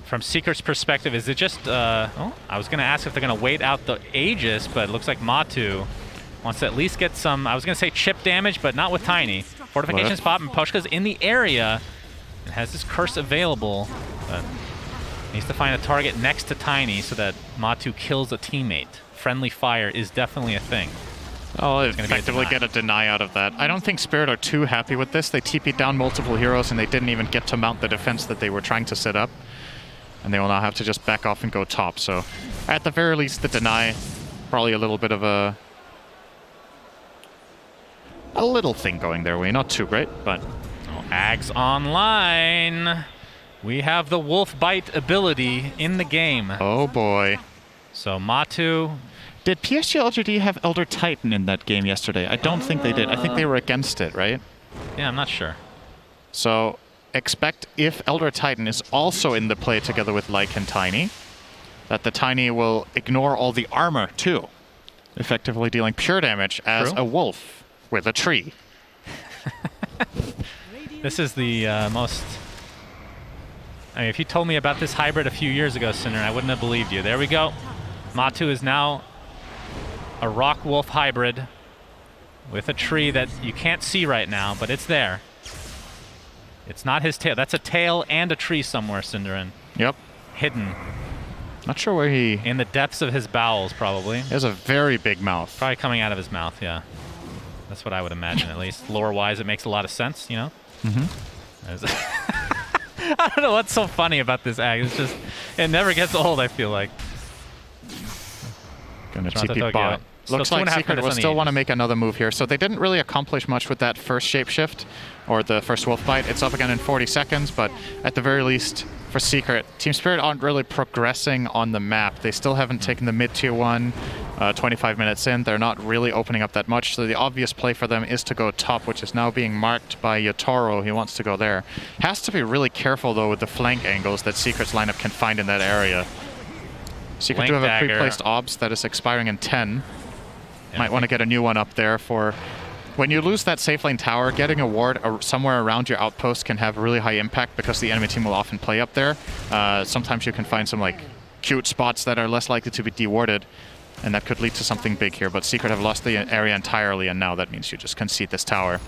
From Secret's perspective, is it just... oh, I was going to ask if they're going to wait out the Aegis, but it looks like Matu wants to at least get some... I was going to say chip damage, but not with Tiny. Fortifications pop, and Poshka's in the area and has this curse available, but needs to find a target next to Tiny so that Matu kills a teammate. Friendly fire is definitely a thing. I'll gonna be a effectively deny. get a deny out of that. I don't think Spirit are too happy with this. They TP'd down multiple heroes and they didn't even get to mount the defense that they were trying to set up. And they will now have to just back off and go top. So at the very least, the deny, probably a little bit of a little thing going their way. Not too great, but... Oh, Ags online. We have the Wolf Bite ability in the game. Oh boy. So Matu... Did PSG LGD have Elder Titan in that game yesterday? I don't think they did. I think they were against it, right? Yeah, I'm not sure. So expect if Elder Titan is also in the play together with Lycan and Tiny, that the Tiny will ignore all the armor too, effectively dealing pure damage as True. a wolf with a tree. This is the most... I mean, if you told me about this hybrid a few years ago, Sinner, I wouldn't have believed you. There we go. Matu is now a rock wolf hybrid with a tree that you can't see right now, but it's there. It's not his tail. That's a tail and a tree somewhere, Cinderin. Yep. Hidden Not sure where he... in the depths of his bowels, probably. He has a very big mouth. Probably coming out of his mouth, yeah. That's what I would imagine, at least. Lore-wise, it makes a lot of sense, you know? Mm-hmm. I don't know what's so funny about this act. It's just, it never gets old, I feel like. Gonna Toronto, TP Tokyo. bot. Still Looks 2.5 like Secret minutes will on the still want to Aegis. make another move here. So they didn't really accomplish much with that first shapeshift or the first wolf bite. It's up again in 40 seconds, but at the very least, for Secret, Team Spirit aren't really progressing on the map. They still haven't taken the mid-tier 1 25 minutes in. They're not really opening up that much, so the obvious play for them is to go top, which is now being marked by Yatoro. He wants to go there. Has to be really careful, though, with the flank angles that Secret's lineup can find in that area. Secret do have a Dagger. pre-placed obs that is expiring in 10. Might want to get a new one up there for... When you lose that safe lane tower, getting a ward somewhere around your outpost can have really high impact because the enemy team will often play up there. Sometimes you can find some like cute spots that are less likely to be dewarded, and that could lead to something big here. But Secret have lost the area entirely, and now that means you just concede this tower.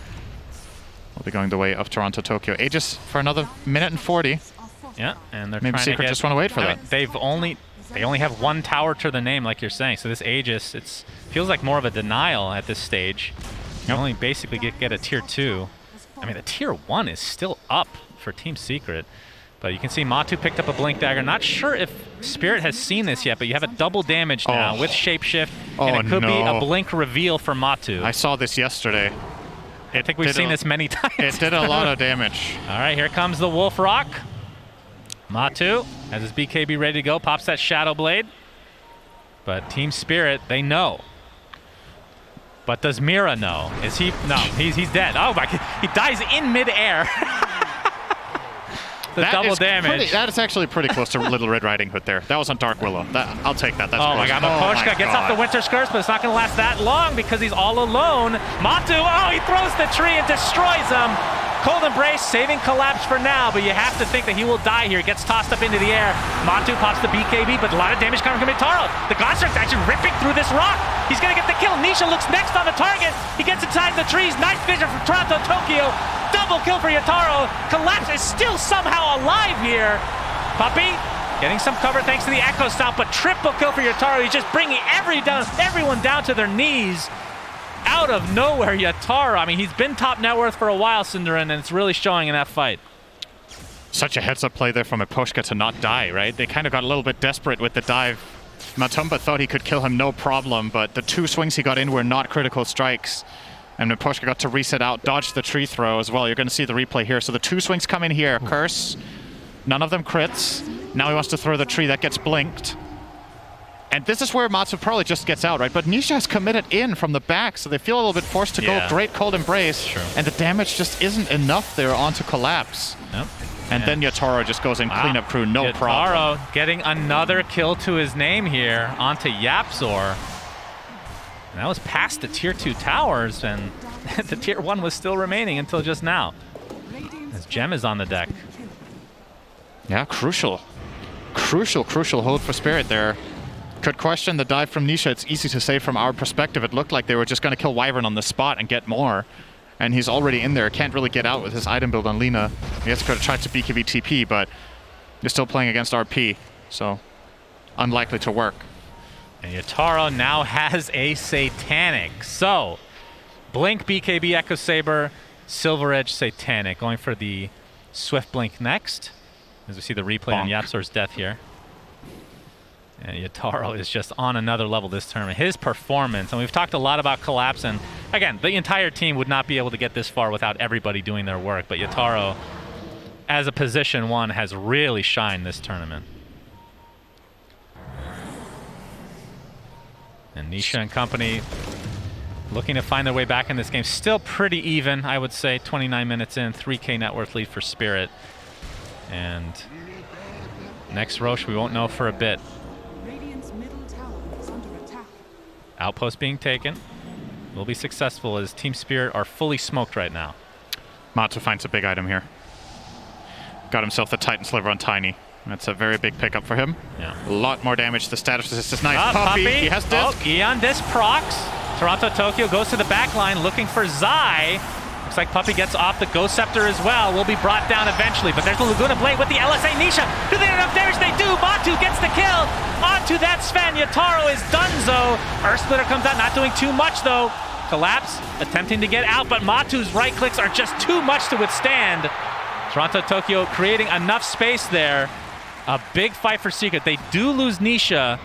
We'll be going the way of Toronto, Tokyo. Aegis for another minute and 40. Yeah, and they're Maybe trying Secret to get, just want to wait for I that. mean, they only have one tower to the name, like you're saying. So this Aegis, it feels like more of a denial at this stage. You only basically get a tier 2. I mean, the tier 1 is still up for Team Secret. But you can see Matu picked up a Blink Dagger. Not sure if Spirit has seen this yet, but you have a double damage now with Shapeshift. And it could be a Blink reveal for Matu. I saw this yesterday. I think we've seen this many times. It did a lot of damage. All right, here comes the Wolf Rock. Matu has his BKB ready to go, pops that Shadow Blade. But Team Spirit, they know. But does Mira know? Is he? No, he's dead. Oh my God, he dies in midair. The double damage. That is actually pretty close to Little Red Riding Hood there. That was on Dark Willow. I'll take that. That's Oh my close. God, Makoshka gets off the Winter's Curse, but it's not going to last that long because he's all alone. Matu, he throws the tree and destroys him. Cold Embrace saving Collapse for now, but you have to think that he will die here. Gets tossed up into the air. Matu pops the BKB, but a lot of damage coming from Mitaro. The Construct actually ripping through this rock. He's going to get the kill. Nisha looks next on the target. He gets inside the trees. Nice vision from Toronto, Tokyo. Double kill for Yataro. Collapse is still somehow alive here. Puppy getting some cover thanks to the Echo Stomp, but triple kill for Yataro. He's just bringing everyone down to their knees. Out of nowhere, Yataro. I mean, he's been top net worth for a while, Cinderin, and it's really showing in that fight. Such a heads-up play there from Eposhka to not die, right? They kind of got a little bit desperate with the dive. Matumba thought he could kill him no problem, but the 2 swings he got in were not critical strikes. And Eposhka got to reset out, dodge the tree throw as well. You're going to see the replay here. So the 2 swings come in here. Curse. None of them crits. Now he wants to throw the tree. That gets blinked. And this is where Matsu probably just gets out, right? But Nisha has committed in from the back, so they feel a little bit forced to go. Great Cold Embrace. True. And the damage just isn't enough there onto Collapse. Yep. And then Yatoro just goes in cleanup crew, no problem. Yatoro getting another kill to his name here onto Yapzor. And that was past the tier 2 towers, and the tier 1 was still remaining until just now. As Gem is on the deck. Yeah, crucial. Crucial hold for Spirit there. Could question the dive from Nisha. It's easy to say from our perspective. It looked like they were just going to kill Wyvern on the spot and get more. And he's already in there. Can't really get out with his item build on Lina. I guess could have tried to BKB TP, but you're still playing against RP, so unlikely to work. And Yatoro now has a Satanic. So, Blink, BKB, Echo Saber, Silver Edge, Satanic. Going for the Swift Blink next. As we see the replay on Yapzor's death here. And Yatoro is just on another level this tournament. His performance, and we've talked a lot about Collapse, and again, the entire team would not be able to get this far without everybody doing their work, but Yatoro, as a position 1, has really shined this tournament. And Nisha and company looking to find their way back in this game. Still pretty even, I would say. 29 minutes in, 3K net worth lead for Spirit. And next Roche, we won't know for a bit. Outpost being taken. Will be successful as Team Spirit are fully smoked right now. Matsu finds a big item here. Got himself the Titan Sliver on Tiny. That's a very big pickup for him. Yeah. A lot more damage. The status resist is nice. Puppy. He has disc. Oh, Eon disc procs. Toronto Tokyo goes to the back line looking for Zai. Looks like Puppy gets off the Ghost Scepter as well. Will be brought down eventually, but there's the Laguna Blade with the LSA Nisha. Do they get enough damage? They do. Matu gets the kill. Onto that Sven. Yatoro is donezo. Earth Splitter comes out, not doing too much though. Collapse, attempting to get out, but Matu's right clicks are just too much to withstand. Toronto Tokyo creating enough space there. A big fight for Secret. They do lose Nisha,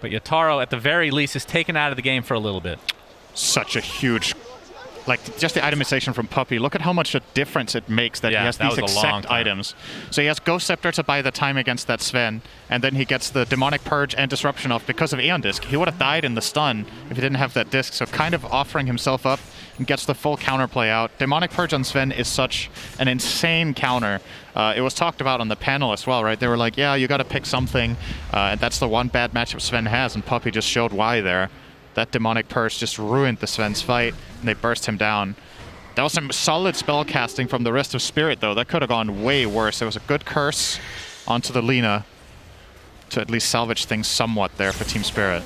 but Yatoro at the very least is taken out of the game for a little bit. Such a huge, like, just the itemization from Puppy. Look at how much a difference it makes that he has these exact items. So he has Ghost Scepter to buy the time against that Sven, and then he gets the Demonic Purge and Disruption off because of Aeon Disc. He would have died in the stun if he didn't have that disc, so kind of offering himself up and gets the full counterplay out. Demonic Purge on Sven is such an insane counter. It was talked about on the panel as well, right? They were like, yeah, you got to pick something, and that's the one bad matchup Sven has, and Puppy just showed why there. That Demonic Purge just ruined the Sven's fight, and they burst him down. That was some solid spell casting from the rest of Spirit, though. That could have gone way worse. There was a good curse onto the Lina to at least salvage things somewhat there for Team Spirit.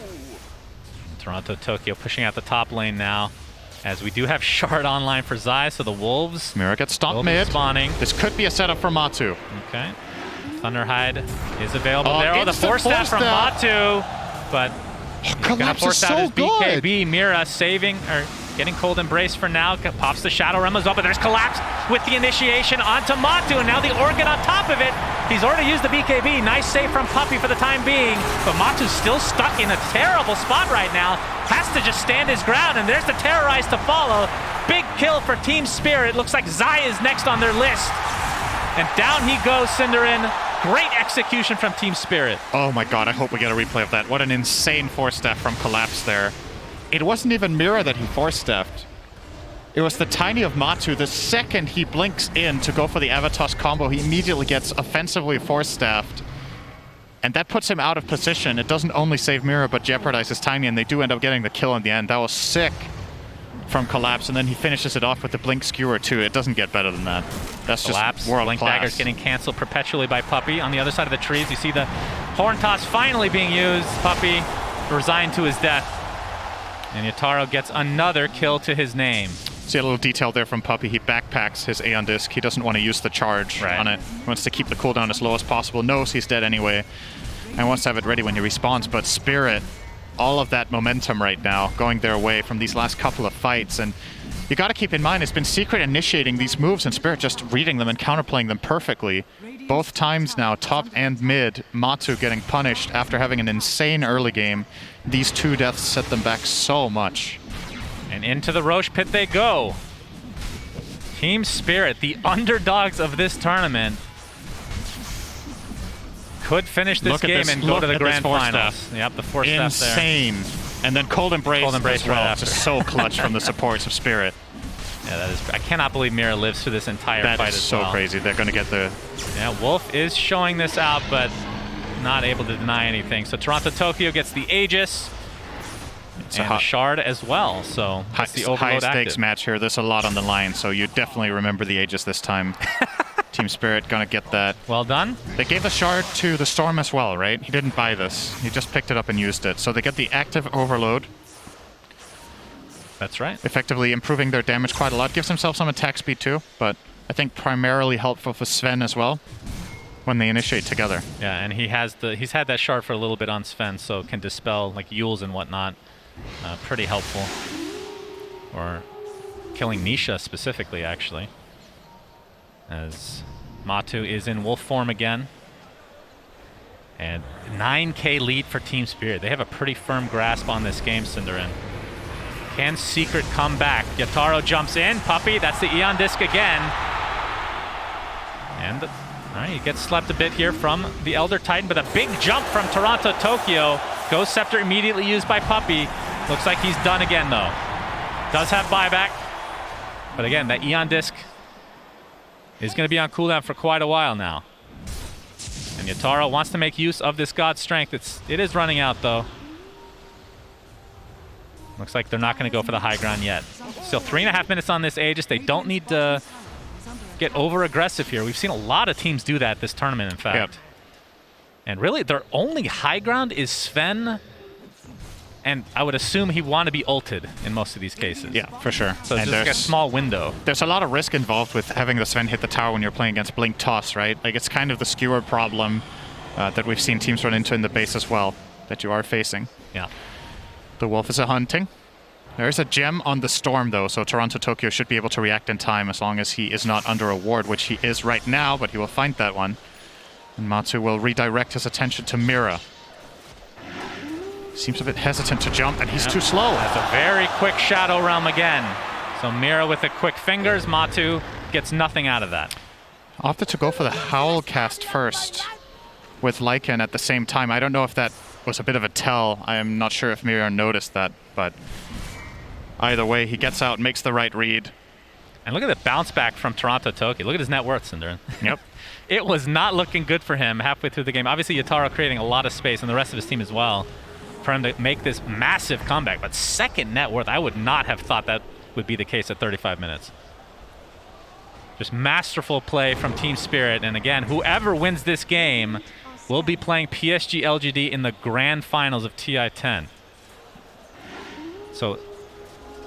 Toronto Tokyo pushing out the top lane now, as we do have Shard online for Zai, so the Wolves Mira gets stomped will mid. be spawning. This could be a setup for Matu. Okay. Thunderhide is available there. Oh, the Force Staff from Matu, but he's gonna force out his BKB. Mira saving, or getting Cold Embrace for now. Pops the Shadow Realm as well, but there's Collapse with the initiation onto Matu, and now the Organ on top of it. He's already used the BKB. Nice save from Puppy for the time being, but Matu's still stuck in a terrible spot right now. Has to just stand his ground, and there's the Terrorize to follow. Big kill for Team Spirit. Looks like Zai is next on their list. And down he goes, Cinderin. Great execution from Team Spirit. Oh my god, I hope we get a replay of that. What an insane force staff from Collapse there. It wasn't even Mira that he force staffed. It was the Tiny of Matu. The second he blinks in to go for the Avatos combo, he immediately gets offensively force staffed. And that puts him out of position. It doesn't only save Mira, but jeopardizes Tiny, and they do end up getting the kill in the end. That was sick from Collapse, and then he finishes it off with the Blink Skewer too. It doesn't get better than that. That's Collapse, just world Blink class. Dagger's getting canceled perpetually by Puppy. On the other side of the trees, you see the Horn Toss finally being used. Puppy resigned to his death. And Yatoro gets another kill to his name. See a little detail there from Puppy. He backpacks his Aeon Disc. He doesn't want to use the charge on it. He wants to keep the cooldown as low as possible. Knows he's dead anyway. And wants to have it ready when he respawns. But Spirit, all of that momentum right now going their way from these last couple of fights. And you got to keep in mind it's been Secret initiating these moves and Spirit just reading them and counterplaying them perfectly. Both times now, top and mid, Matu getting punished after having an insane early game. These 2 deaths set them back so much. And into the Roche pit they go. Team Spirit, the underdogs of this tournament, could finish this game and go to the grand finals. Yep, the 4-step there. Insane. And then Cold Embrace, as well. right after. Just so clutch from the supports of Spirit. Yeah, that is. I cannot believe Mira lives through this entire fight That is as so well. crazy. They're going to get the... Yeah, Wolf is showing this out, but not able to deny anything. So Toronto Tokyo gets the Aegis and the Shard as well. So that's the overload high stakes active. match here. There's a lot on the line, so you definitely remember the Aegis this time. Team Spirit going to get that. Well done. They gave the Shard to the Storm as well, right? He didn't buy this. He just picked it up and used it. So they get the active overload. That's right. Effectively improving their damage quite a lot. Gives himself some attack speed too, but I think primarily helpful for Sven as well when they initiate together. Yeah, and he's had that shard for a little bit on Sven, so can dispel like Yules and whatnot. Pretty helpful. Or killing Nisha specifically, actually. As Matu is in wolf form again. And 9k lead for Team Spirit. They have a pretty firm grasp on this game, Cinderin. Can Secret come back? Yataro jumps in. Puppy, that's the Eon Disc again. And all right, he gets slept a bit here from the Elder Titan, but a big jump from Toronto Tokyo. Ghost Scepter immediately used by Puppy. Looks like he's done again, though. Does have buyback. But again, that Eon Disc is going to be on cooldown for quite a while now. And Yataro wants to make use of this God Strength. It is running out, though. Looks like they're not going to go for the high ground yet. Still 3.5 minutes on this Aegis. They don't need to get over-aggressive here. We've seen a lot of teams do that this tournament, in fact. Yep. And really, their only high ground is Sven. And I would assume he want to be ulted in most of these cases. Yeah, for sure. So it's just like a small window. There's a lot of risk involved with having the Sven hit the tower when you're playing against Blink Toss, right? Like, it's kind of the skewer problem that we've seen teams run into in the base as well, that you are facing. Yeah. The Wolf is a hunting. There's a gem on the Storm, though, so Toronto Tokyo should be able to react in time as long as he is not under a ward, which he is right now, but he will find that one. And Matsu will redirect his attention to Mira. Seems a bit hesitant to jump, and he's too slow. That's a very quick Shadow Realm again. So Mira with the quick fingers. Matu gets nothing out of that. Opted to go for the Howl cast first with Lycan at the same time. I don't know if that was a bit of a tell. I am not sure if Mira noticed that, but either way, he gets out, makes the right read. And look at the bounce back from Toronto Tokyo. Look at his net worth, Cinderin. Yep. It was not looking good for him halfway through the game. Obviously, Yataro creating a lot of space, and the rest of his team as well, for him to make this massive comeback. But second net worth, I would not have thought that would be the case at 35 minutes. Just masterful play from Team Spirit. And again, whoever wins this game will be playing PSG LGD in the grand finals of TI-10. So,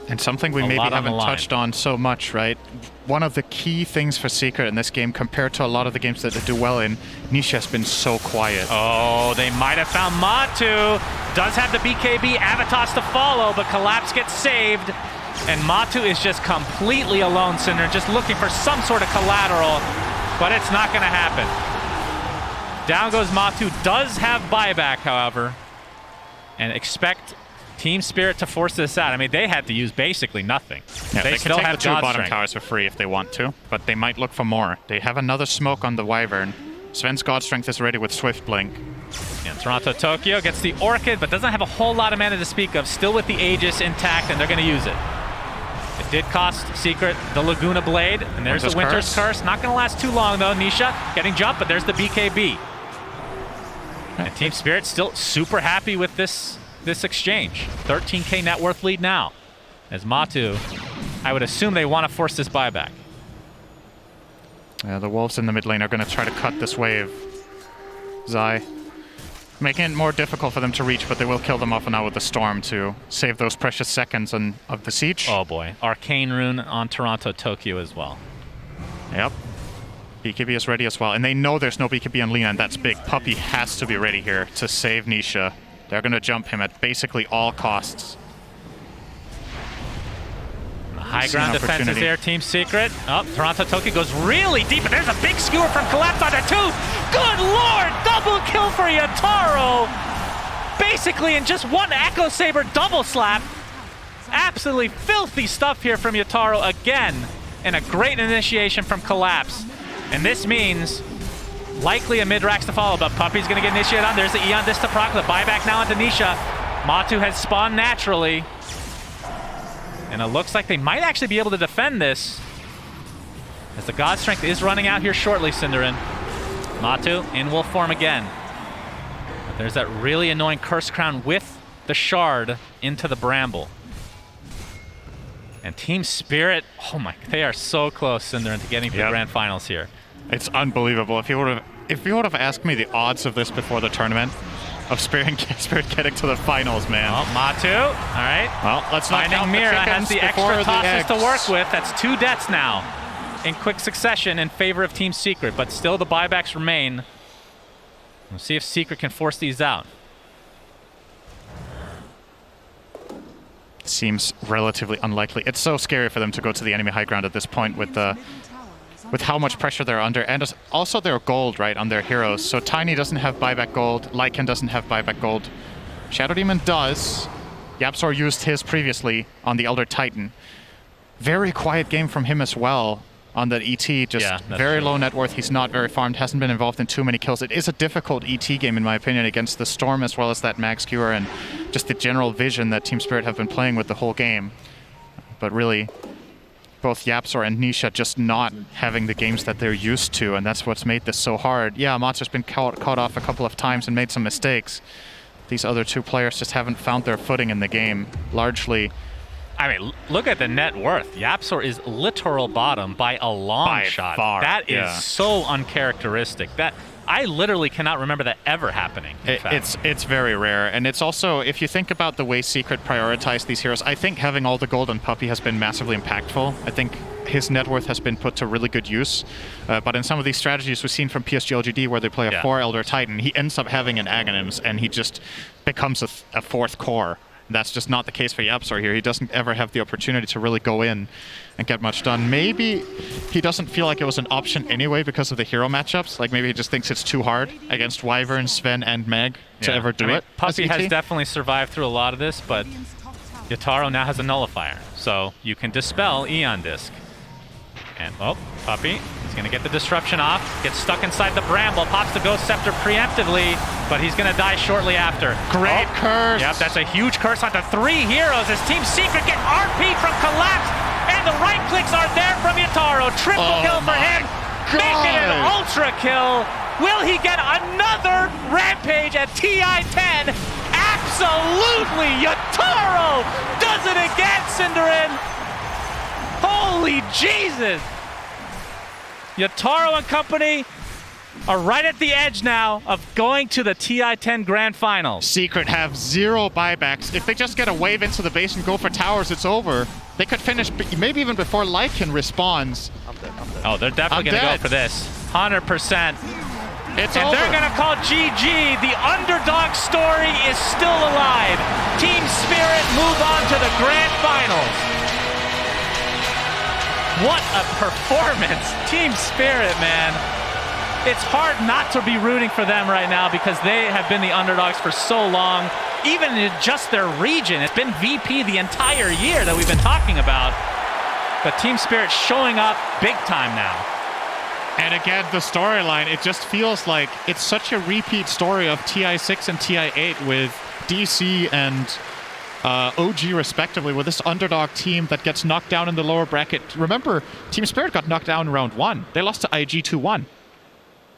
and something we maybe haven't touched on so much, right? One of the key things for Secret in this game, compared to a lot of the games that they do well in, Nisha has been so quiet. Oh, they might have found Matu. Does have the BKB, Avatos to follow, but Collapse gets saved. And Matu is just completely alone, Cinder, just looking for some sort of collateral, but it's not going to happen. Down goes Matu. Does have buyback, however, and expect Team Spirit to force this out. I mean, they had to use basically nothing. Yeah, they still can take have the 2 God bottom Strength. towers for free if they want to, but they might look for more. They have another smoke on the Wyvern. Sven's God Strength is ready with Swift Blink. Yeah, Toronto Tokyo gets the Orchid, but doesn't have a whole lot of mana to speak of. Still with the Aegis intact, and they're going to use it. It did cost Secret the Laguna Blade, and there's the Winter's Curse. Not going to last too long, though. Nisha getting jumped, but there's the BKB. And Team Spirit still super happy with this exchange. 13k net worth lead now. As Matu, I would assume they want to force this buyback. Yeah, the Wolves in the mid lane are going to try to cut this wave. Zai. Making it more difficult for them to reach, but they will kill them off and now with the Storm to save those precious seconds of the siege. Oh boy. Arcane Rune on Toronto Tokyo as well. Yep. BKB is ready as well. And they know there's no BKB on Lina, and that's big. Puppy has to be ready here to save Nisha. They're going to jump him at basically all costs. High ground defenses there, Team Secret. Oh, Toronto Toki goes really deep, and there's a big skewer from Collapse on there too. Good lord, double kill for Yataro. Basically in just one Echo Saber double slap. Absolutely filthy stuff here from Yataro again. And a great initiation from Collapse. And this means likely a mid-rax to follow, but Puppey's gonna get initiated on. There's the Eon Disc to proc, the buyback now onto Nisha. Matu has spawned naturally. And it looks like they might actually be able to defend this, as the God Strength is running out here shortly, Cinderin. Matu in wolf form again. But there's that really annoying Curse Crown with the Shard into the Bramble. And Team Spirit, oh my, they are so close, Cinderin, to getting to the Grand Finals here. It's unbelievable. If you would have asked me the odds of this before the tournament, of Spirit getting to the finals, man. Oh, Matu, all right. Well, let's not count Mira the has the chickens extra before the tosses eggs. to work with. That's 2 deaths now in quick succession in favor of Team Secret, but still the buybacks remain. We'll see if Secret can force these out. Seems relatively unlikely. It's so scary for them to go to the enemy high ground at this point with how much pressure they're under, and also their gold, right, on their heroes. So Tiny doesn't have buyback gold, Lycan doesn't have buyback gold. Shadow Demon does. Yapzor used his previously on the Elder Titan. Very quiet game from him as well on that ET, just very low net worth. He's not very farmed, hasn't been involved in too many kills. It is a difficult ET game, in my opinion, against the Storm as well as that Mag Skewer and just the general vision that Team Spirit have been playing with the whole game. But really, both Yapzor and Nisha just not having the games that they're used to, and that's what's made this so hard. Yeah, Matu's been caught off a couple of times and made some mistakes. These other 2 players just haven't found their footing in the game, largely. I mean, look at the net worth. Yapzor is literal bottom by a long shot. Far, that is so uncharacteristic. That I literally cannot remember that ever happening. It's very rare, and it's also, if you think about the way Secret prioritized these heroes, I think having all the gold on Puppey has been massively impactful. I think his net worth has been put to really good use. But in some of these strategies we've seen from PSG LGD where they play a 4 Elder Titan, he ends up having an Aghanims, and he just becomes a 4th core. That's just not the case for Yapzor here. He doesn't ever have the opportunity to really go in and get much done. Maybe he doesn't feel like it was an option anyway because of the hero matchups. Like maybe he just thinks it's too hard against Wyvern, Sven, and Meg to ever do it. Puppey has definitely survived through a lot of this, but Yataro now has a nullifier, so you can dispel Eon Disc. And, oh, Puppey is going to get the disruption off, gets stuck inside the Bramble, pops the Ghost Scepter preemptively, but he's going to die shortly after. Great curse! Yep, that's a huge curse onto 3 heroes as Team Secret get RP from Collapse, and the right clicks are there from Yataro. Triple kill for him, making an ultra kill. Will he get another Rampage at TI-10? Absolutely! Yataro does it again, Cinderin! Holy Jesus! Yataro and company are right at the edge now of going to the TI-10 Grand Finals. Secret have 0 buybacks. If they just get a wave into the base and go for towers, it's over. They could finish maybe even before Lycan responds. Oh, they're definitely going to go for this. 100%. It's and over. They're going to call GG. The underdog story is still alive. Team Spirit move on to the Grand Finals. What a performance. Team Spirit, man. It's hard not to be rooting for them right now because they have been the underdogs for so long. Even in just their region. It's been VP the entire year that we've been talking about. But Team Spirit showing up big time now. And again, the storyline, it just feels like it's such a repeat story of TI-6 and TI-8 with DC and OG respectively, with this underdog team that gets knocked down in the lower bracket. Remember, Team Spirit got knocked down in round 1. They lost to IG 2-1.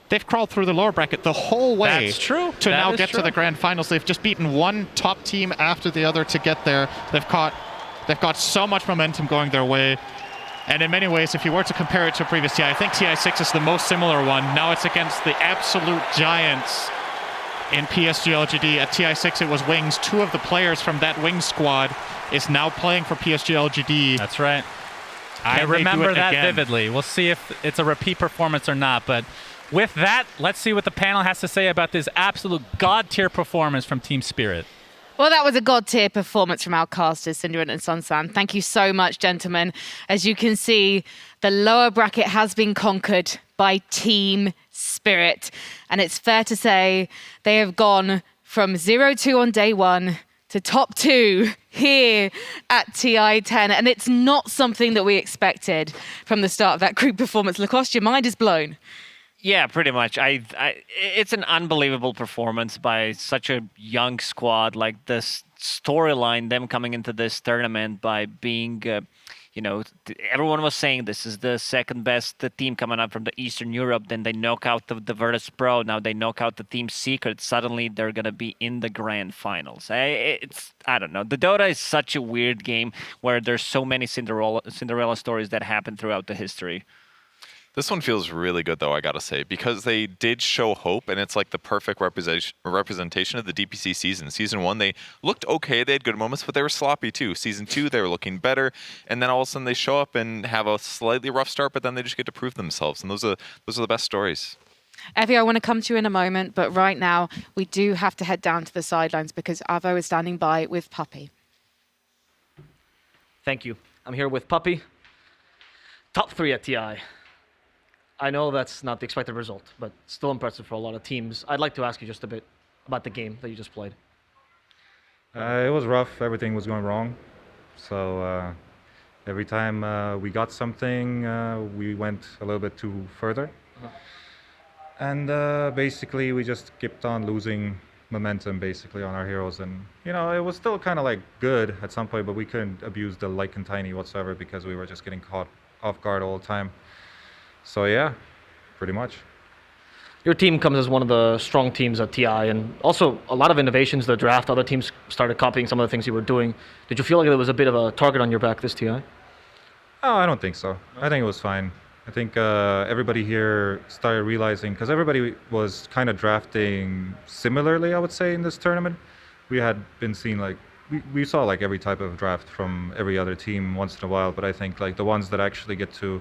They've crawled through the lower bracket the whole way. That's true. To now get to the grand finals. They've just beaten one top team after the other to get there. They've got so much momentum going their way. And in many ways, if you were to compare it to a previous TI, I think TI-6 is the most similar one. Now it's against the absolute giants in PSG LGD. At TI-6, it was Wings. 2 of the players from that Wings squad is now playing for PSG LGD. That's right. I remember that vividly. We'll see if it's a repeat performance or not. But with that, let's see what the panel has to say about this absolute god-tier performance from Team Spirit. Well, that was a god-tier performance from our casters, Cinderella and Sunsan. Thank you so much, gentlemen. As you can see, the lower bracket has been conquered by Team Spirit. And it's fair to say they have gone from 0-2 on day one to top 2 here at TI10. And it's not something that we expected from the start of that group performance. Lacoste, your mind is blown. Yeah, pretty much. It's an unbelievable performance by such a young squad. Like this storyline, them coming into this tournament by being, everyone was saying this is the second best team coming up from the Eastern Europe. Then they knock out the Virtus Pro. Now they knock out the Team Secret. Suddenly they're gonna be in the grand finals. I don't know. The Dota is such a weird game where there's so many Cinderella stories that happen throughout the history. This one feels really good, though, I gotta say, because they did show hope, and it's like the perfect representation of the DPC season. Season 1, they looked okay, they had good moments, but they were sloppy too. Season 2, they were looking better, and then all of a sudden they show up and have a slightly rough start, but then they just get to prove themselves, and those are the best stories. Evie, I want to come to you in a moment, but right now we do have to head down to the sidelines because Avo is standing by with Puppy. Thank you. I'm here with Puppy. Top 3 at TI. I know that's not the expected result, but still impressive for a lot of teams. I'd like to ask you just a bit about the game that you just played. It was rough. Everything was going wrong. So every time we got something, we went a little bit too further. And basically, we just kept on losing momentum, basically, on our heroes. And, it was still kind of like good at some point, but we couldn't abuse the Lycan Tiny whatsoever because we were just getting caught off guard all the time. So yeah, pretty much. Your team comes as one of the strong teams at TI, and also a lot of innovations. The draft, other teams started copying some of the things you were doing. Did you feel like there was a bit of a target on your back this TI? Oh, I don't think so. I think it was fine. I think everybody here started realizing, because everybody was kind of drafting similarly, I would say, in this tournament. We had been seeing we saw like every type of draft from every other team once in a while, but I think like the ones that actually get to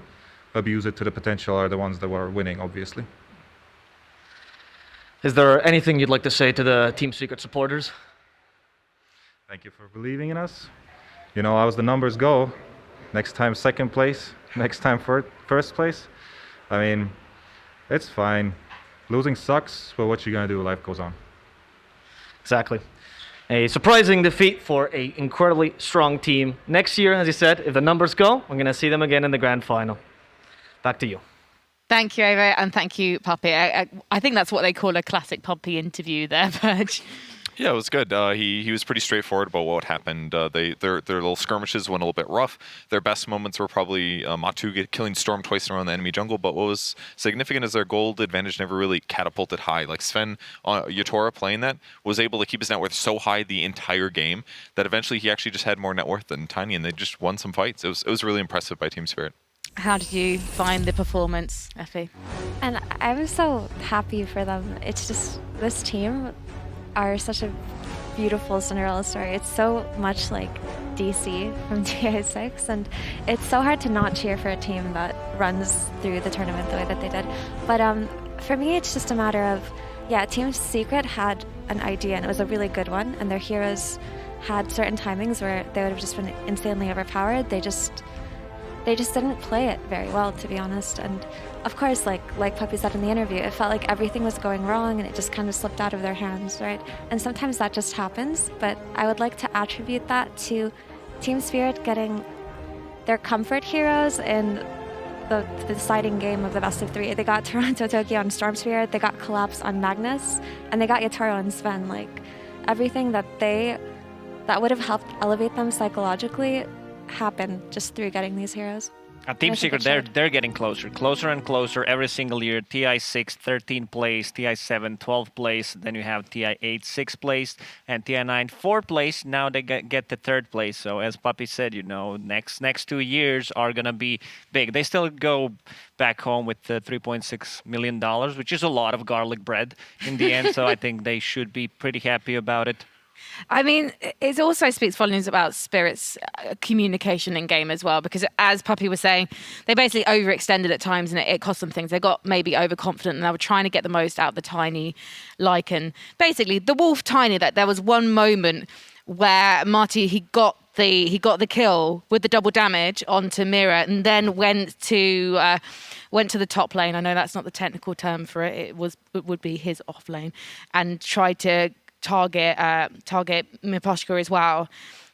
abuse it to the potential are the ones that were winning, obviously. Is there anything you'd like to say to the Team Secret supporters? Thank you for believing in us. As the numbers go, next time second place, next time first place. I mean, it's fine. Losing sucks, but what you gonna do? Life goes on. Exactly. A surprising defeat for an incredibly strong team. Next year, as you said, if the numbers go, we're gonna see them again in the grand final. Back to you. Thank you, Ava, and thank you, Puppy. I think that's what they call a classic Puppy interview there, Purge. Yeah, it was good. He was pretty straightforward about what happened. Their little skirmishes went a little bit rough. Their best moments were probably Matu killing Storm twice around the enemy jungle, but what was significant is their gold advantage never really catapulted high. Like Sven Yatora playing that was able to keep his net worth so high the entire game that eventually he actually just had more net worth than Tiny, and they just won some fights. It was really impressive by Team Spirit. How did you find the performance, Effie? And I was so happy for them. It's just, this team are such a beautiful Cinderella story. It's so much like DC from TI6, and it's so hard to not cheer for a team that runs through the tournament the way that they did. But for me, it's just a matter of, Team Secret had an idea, and it was a really good one, and their heroes had certain timings where they would have just been insanely overpowered. They just didn't play it very well, to be honest. And of course, like Puppy said in the interview, it felt like everything was going wrong and it just kind of slipped out of their hands, right? And sometimes that just happens, but I would like to attribute that to Team Spirit getting their comfort heroes in the deciding game of the best of 3. They got Toronto, Tokyo on Storm Spirit, they got Collapse on Magnus, and they got Yatoro and Sven. Like, everything that would have helped elevate them psychologically happen just through getting these heroes. Team Secret, they're getting closer and closer every single year. TI6, 13th place, TI7, 12th place. Then you have TI8, 6th place, and TI9, 4th place. Now they get the 3rd place. So as Puppy said, next 2 years are gonna be big. They still go back home with $3.6 million, which is a lot of garlic bread in the end. So I think they should be pretty happy about it. I mean, it also speaks volumes about Spirit's communication in game as well, because as Puppy was saying, they basically overextended at times and it cost them things. They got maybe overconfident and they were trying to get the most out of the Tiny Lycan. Basically, the Wolf Tiny, that there was one moment where Marty he got the kill with the double damage onto Mira, and then went to the top lane. I know that's not the technical term for it. It would be his off lane, and tried to target Miposhka as well.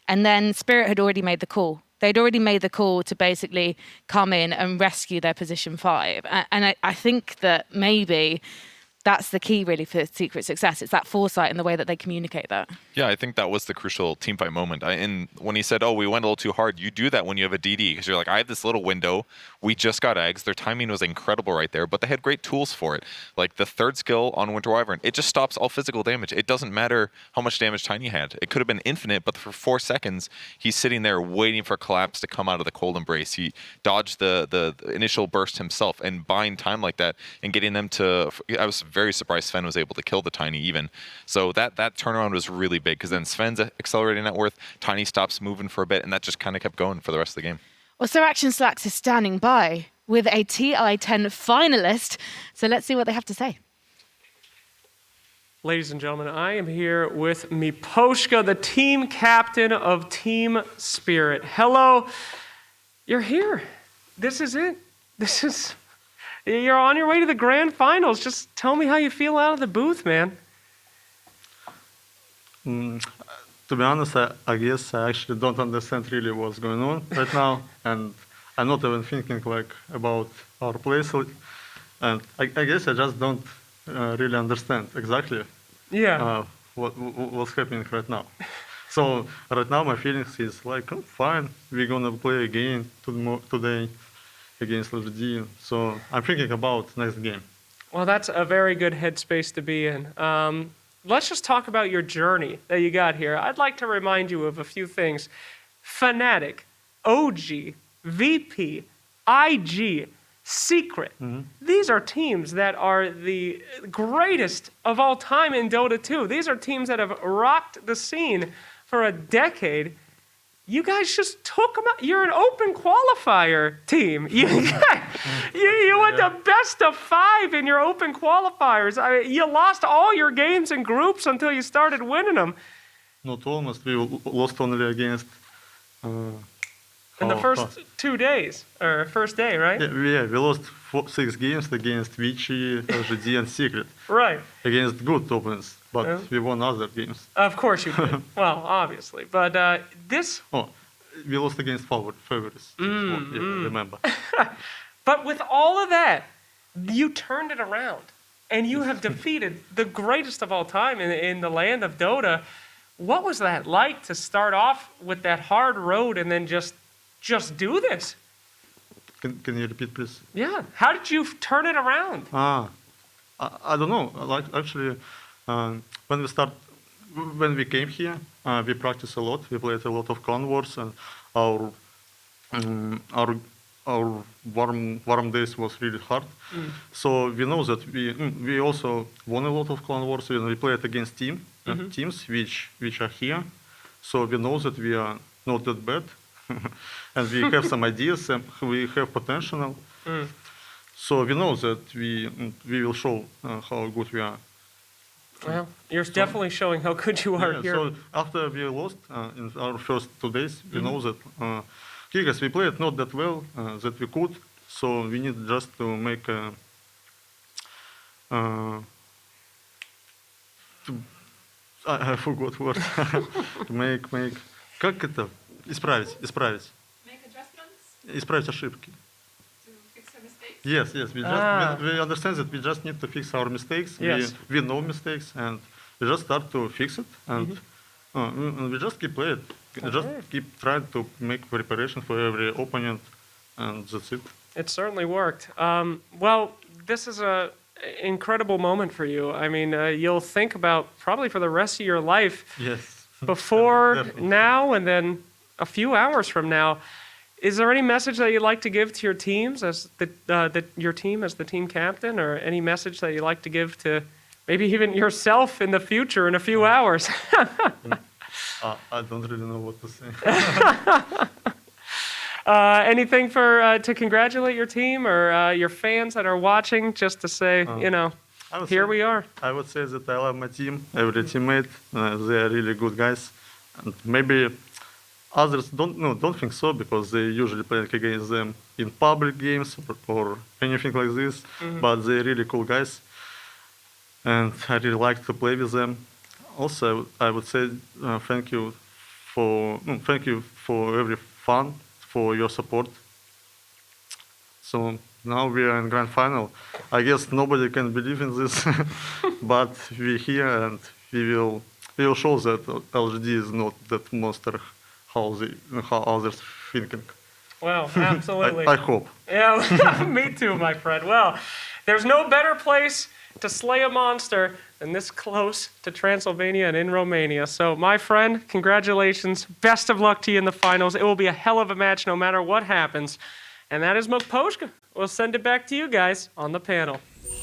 And then Spirit had already made the call. They'd already made the call to basically come in and rescue their position 5. And I think that maybe that's the key really for Secret success. It's that foresight and the way that they communicate that. Yeah, I think that was the crucial teamfight moment. And when he said, oh, we went a little too hard, you do that when you have a DD, because you're like, I have this little window. We just got eggs. Their timing was incredible right there, but they had great tools for it. Like the third skill on Winter Wyvern, it just stops all physical damage. It doesn't matter how much damage Tiny had. It could have been infinite, but for 4 seconds, he's sitting there waiting for Collapse to come out of the cold embrace. He dodged the initial burst himself, and buying time like that and getting them to... I was very surprised Sven was able to kill the Tiny even. So that turnaround was really big, because then Sven's accelerating net worth, Tiny stops moving for a bit, and that just kind of kept going for the rest of the game. Well, Sir Action Slacks is standing by with a TI10 finalist. So let's see what they have to say. Ladies and gentlemen, I am here with Miposhka, the team captain of Team Spirit. Hello. You're here. This is it. You're on your way to the grand finals. Just tell me how you feel out of the booth, man. To be honest, I guess I actually don't understand really what's going on right now, and I'm not even thinking like about our place, and I guess I just don't really understand exactly what's happening right now. So right now my feelings is like, oh, fine, we're gonna play again today against LGD. So I'm thinking about next game. Well, that's a very good headspace to be in. Let's just talk about your journey that you got here. I'd like to remind you of a few things. Fnatic, OG, VP, IG, Secret. These are teams that are the greatest of all time in Dota 2. These are teams that have rocked the scene for a decade. You guys just took them out. You're an open qualifier team. You went to best of 5 in your open qualifiers. I mean, you lost all your games in groups until you started winning them. Not almost. We lost only against... in the first 2 days, or first day, right? Yeah, we lost 6 games against Vici, LGD, and Secret. Right. Against good opponents, but we won other games. Of course you did. Well, obviously. But this... Oh, we lost against favorites. Remember. But with all of that, you turned it around. And you have defeated the greatest of all time in the land of Dota. What was that like to start off with that hard road and then just do this? Can you repeat, please? Yeah. How did you turn it around? I don't know. Like actually, when we came here, we practiced a lot. We played a lot of clan wars, and our warm days was really hard. So we know that we also won a lot of clan wars when we played against teams which are here. So we know that we are not that bad. And we have some ideas, and we have potential. So we know that we will show how good we are. Well, you're definitely showing how good you are here. So after we lost in our first 2 days, we know that Kickers, we played not that well that we could. So we need just to make I forgot word. make как это? Исправить. Make adjustments? Исправить ошибки. To fix our mistakes? Yes. We understand that we just need to fix our mistakes. Yes. We know mistakes, and we just start to fix it, and we just keep playing. Just keep trying to make preparation for every opponent, and that's it. It certainly worked. Well, this is an incredible moment for you. I mean, you'll think about probably for the rest of your life. Yes. Before, now, and then a few hours from now. Is there any message that you'd like to give to your teams as your team as the team captain, or any message that you'd like to give to maybe even yourself in the future in a few hours? I don't really know what to say. Anything to congratulate your team or your fans that are watching, just to say, we are. I would say that I love my team, every teammate. They are really good guys, And maybe others don't think so because they usually play against them in public games or anything like this. But they're really cool guys, and I really like to play with them. Also, I would say thank you for every fun, for your support. So now we are in grand final. I guess nobody can believe in this, but we're here and we will show that LGD is not that monster how others thinking. Well, absolutely. I hope. Yeah, me too, my friend. Well, there's no better place to slay a monster than this close to Transylvania and in Romania. So, my friend, congratulations. Best of luck to you in the finals. It will be a hell of a match no matter what happens. And that is Mokposhka. We'll send it back to you guys on the panel.